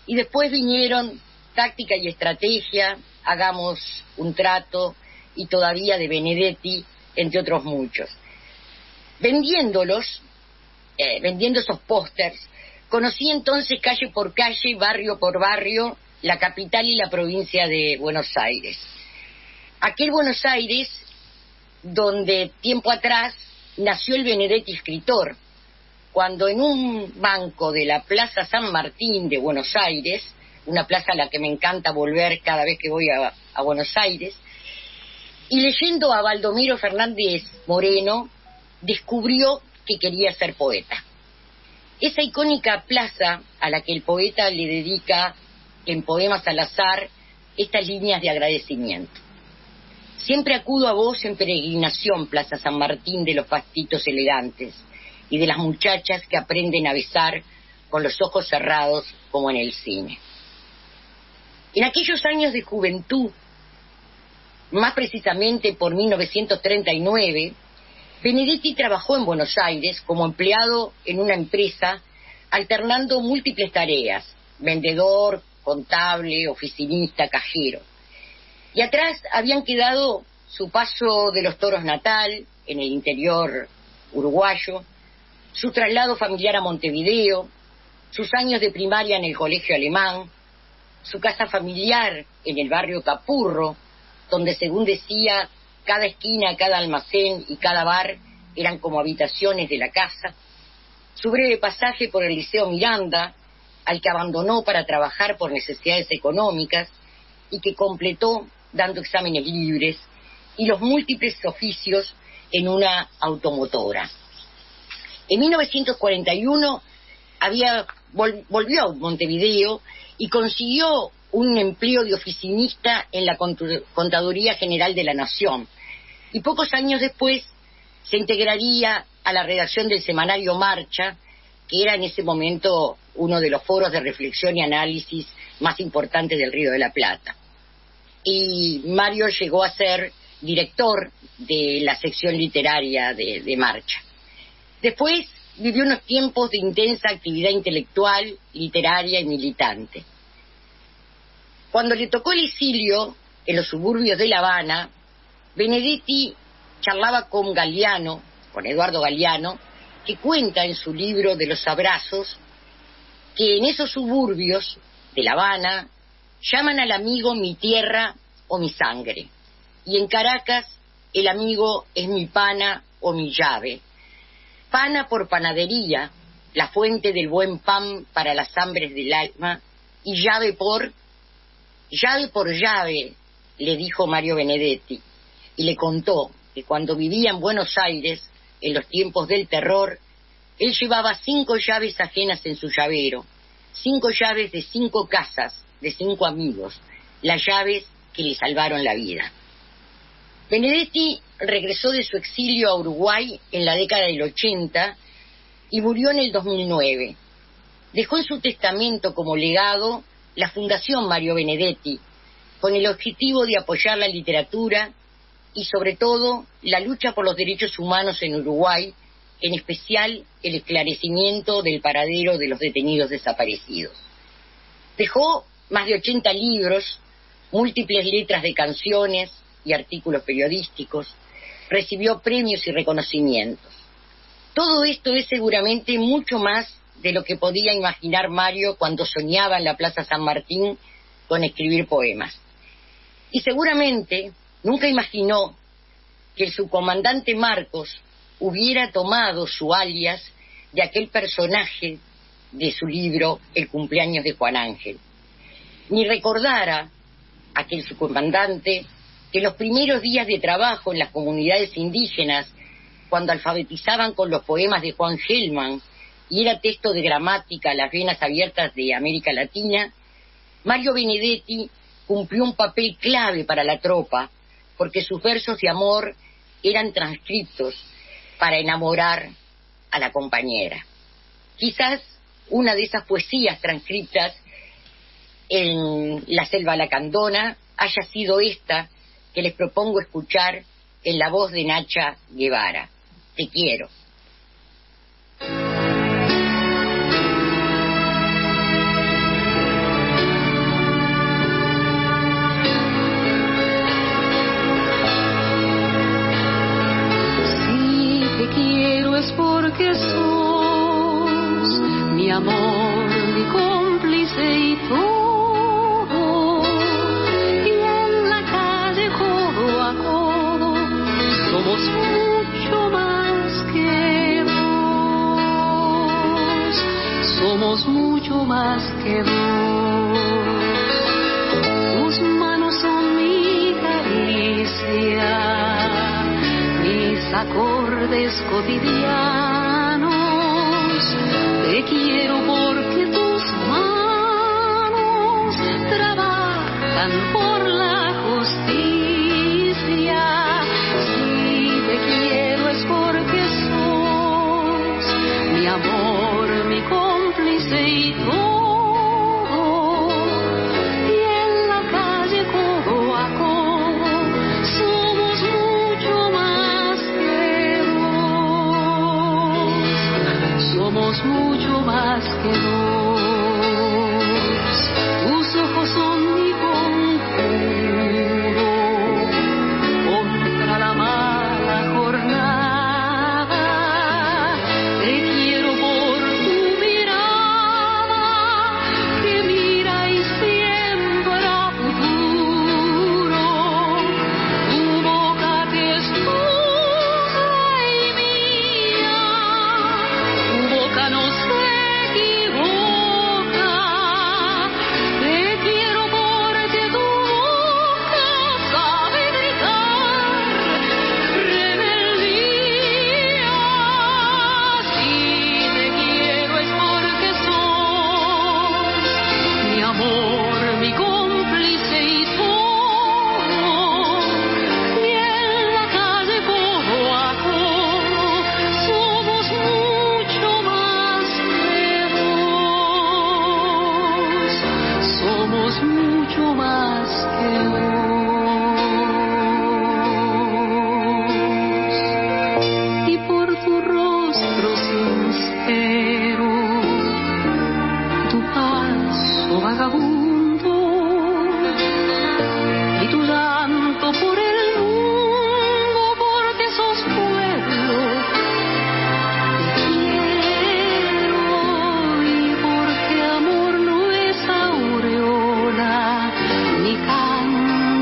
y después vinieron Táctica y Estrategia, Hagamos un trato, y Todavía, de Benedetti, entre otros muchos. Vendiendo esos pósters, conocí entonces calle por calle, barrio por barrio, la capital y la provincia de Buenos Aires. Aquel Buenos Aires donde tiempo atrás nació el Benedetti escritor, cuando en un banco de la Plaza San Martín de Buenos Aires, una plaza a la que me encanta volver cada vez que voy a Buenos Aires, y leyendo a Baldomero Fernández Moreno, descubrió que quería ser poeta. Esa icónica plaza a la que el poeta le dedica en Poemas al Azar estas líneas de agradecimiento. Siempre acudo a vos en peregrinación, Plaza San Martín, de los pastitos elegantes y de las muchachas que aprenden a besar con los ojos cerrados como en el cine. En aquellos años de juventud, más precisamente por 1939, Benedetti trabajó en Buenos Aires como empleado en una empresa, alternando múltiples tareas: vendedor, contable, oficinista, cajero. Y atrás habían quedado su paso de los toros natal en el interior uruguayo, su traslado familiar a Montevideo, sus años de primaria en el colegio alemán, su casa familiar en el barrio Capurro, donde, según decía, cada esquina, cada almacén y cada bar eran como habitaciones de la casa, su breve pasaje por el Liceo Miranda, al que abandonó para trabajar por necesidades económicas y que completó dando exámenes libres, y los múltiples oficios en una automotora. En 1941 volvió a Montevideo y consiguió un empleo de oficinista en la Contaduría General de la Nación, y pocos años después se integraría a la redacción del semanario Marcha, que era en ese momento uno de los foros de reflexión y análisis más importantes del Río de la Plata. Y Mario llegó a ser director de la sección literaria de Marcha. Después vivió unos tiempos de intensa actividad intelectual, literaria y militante. Cuando le tocó el exilio en los suburbios de La Habana, Benedetti charlaba con Eduardo Galeano, que cuenta en su libro de los abrazos que en esos suburbios de La Habana llaman al amigo mi tierra o mi sangre, y en Caracas el amigo es mi pana o mi llave. Pana por panadería, la fuente del buen pan para las hambres del alma, y llave por llave, le dijo Mario Benedetti, y le contó que cuando vivía en Buenos Aires, en los tiempos del terror, él llevaba 5 llaves ajenas en su llavero, 5 llaves de 5 casas, de 5 amigos, las llaves que le salvaron la vida. Benedetti regresó de su exilio a Uruguay en la década del 80 y murió en el 2009. Dejó en su testamento como legado la Fundación Mario Benedetti, con el objetivo de apoyar la literatura y, sobre todo, la lucha por los derechos humanos en Uruguay, en especial el esclarecimiento del paradero de los detenidos desaparecidos. Dejó más de 80 libros, múltiples letras de canciones y artículos periodísticos, recibió premios y reconocimientos. Todo esto es seguramente mucho más de lo que podía imaginar Mario cuando soñaba en la Plaza San Martín con escribir poemas. Y seguramente nunca imaginó que el subcomandante Marcos hubiera tomado su alias de aquel personaje de su libro El cumpleaños de Juan Ángel. Ni recordara aquel subcomandante que en los primeros días de trabajo en las comunidades indígenas, cuando alfabetizaban con los poemas de Juan Gelman y era texto de gramática a las venas abiertas de América Latina, Mario Benedetti cumplió un papel clave para la tropa, porque sus versos de amor eran transcriptos para enamorar a la compañera. Quizás una de esas poesías transcriptas en La Selva Lacandona haya sido esta que les propongo escuchar en la voz de Nacha Guevara. Te quiero. Si te quiero es porque sos mi amor, mi cómplice y todo. Y en la calle codo a codo somos mucho más que dos. Somos mucho más que dos. Tus manos son mi caricia, mis acordes cotidianos. Te quiero porque tus manos trabajan por la justicia. Si te quiero es porque sos mi amor, mi cómplice y todo. Y en la calle codo a codo somos mucho más que dos. Somos mucho más que dos. Tus ojos son mi conjuro contra la mala jornada. Te quiero por tu mirada que mira y siembra futuro. Tu boca que es tuya y mía. Tu boca no se equivoca. Te quiero porque tu boca sabe gritar rebeldía. Si te quiero es porque sos mi amor, mi cómplice y todo. Y en la calle codo a codo somos mucho más que dos. Somos mucho más que dos. Y por tu rostro sincero, tu paso vagabundo y tu llanto por el mundo, porque sos pueblo. Te quiero y porque amor no es aureola ni canto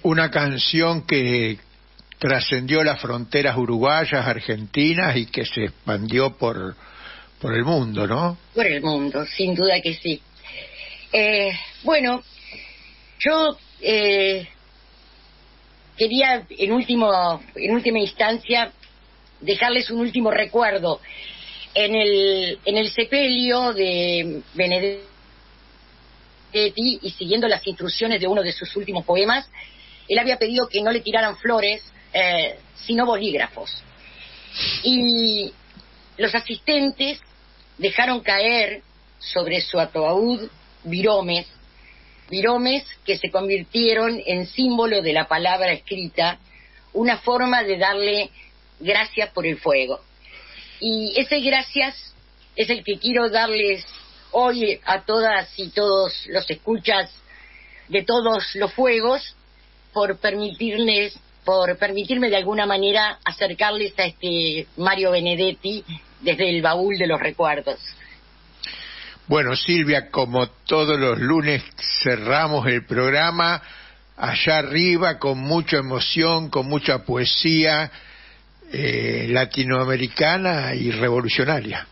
Una canción que trascendió las fronteras uruguayas, argentinas y que se expandió por el mundo, ¿no? Por el mundo, sin duda que sí. Bueno, yo quería en última instancia dejarles un último recuerdo. En el sepelio de Benedetti, y siguiendo las instrucciones de uno de sus últimos poemas, él había pedido que no le tiraran flores, sino bolígrafos. Y los asistentes dejaron caer sobre su ataúd viromes que se convirtieron en símbolo de la palabra escrita, una forma de darle gracias por el fuego. Y ese gracias es el que quiero darles hoy a todas y todos los escuchas de Todos los Fuegos, por permitirme de alguna manera acercarles a este Mario Benedetti desde el baúl de los recuerdos. Bueno, Silvia, como todos los lunes cerramos el programa allá arriba con mucha emoción, con mucha poesía latinoamericana y revolucionaria.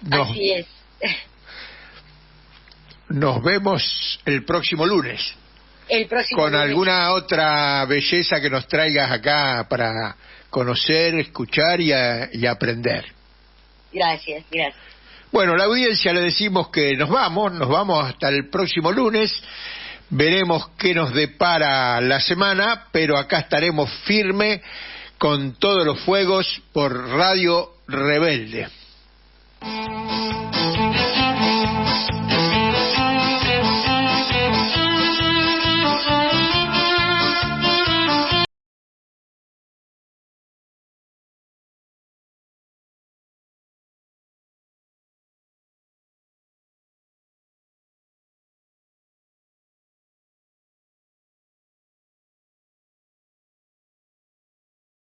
Así es. Nos vemos el próximo lunes. Con lunes. Alguna otra belleza que nos traigas acá para conocer, escuchar y aprender. Gracias. Bueno, la audiencia le decimos que nos vamos hasta el próximo lunes. Veremos qué nos depara la semana, pero acá estaremos firme con Todos los Fuegos por Radio Rebelde.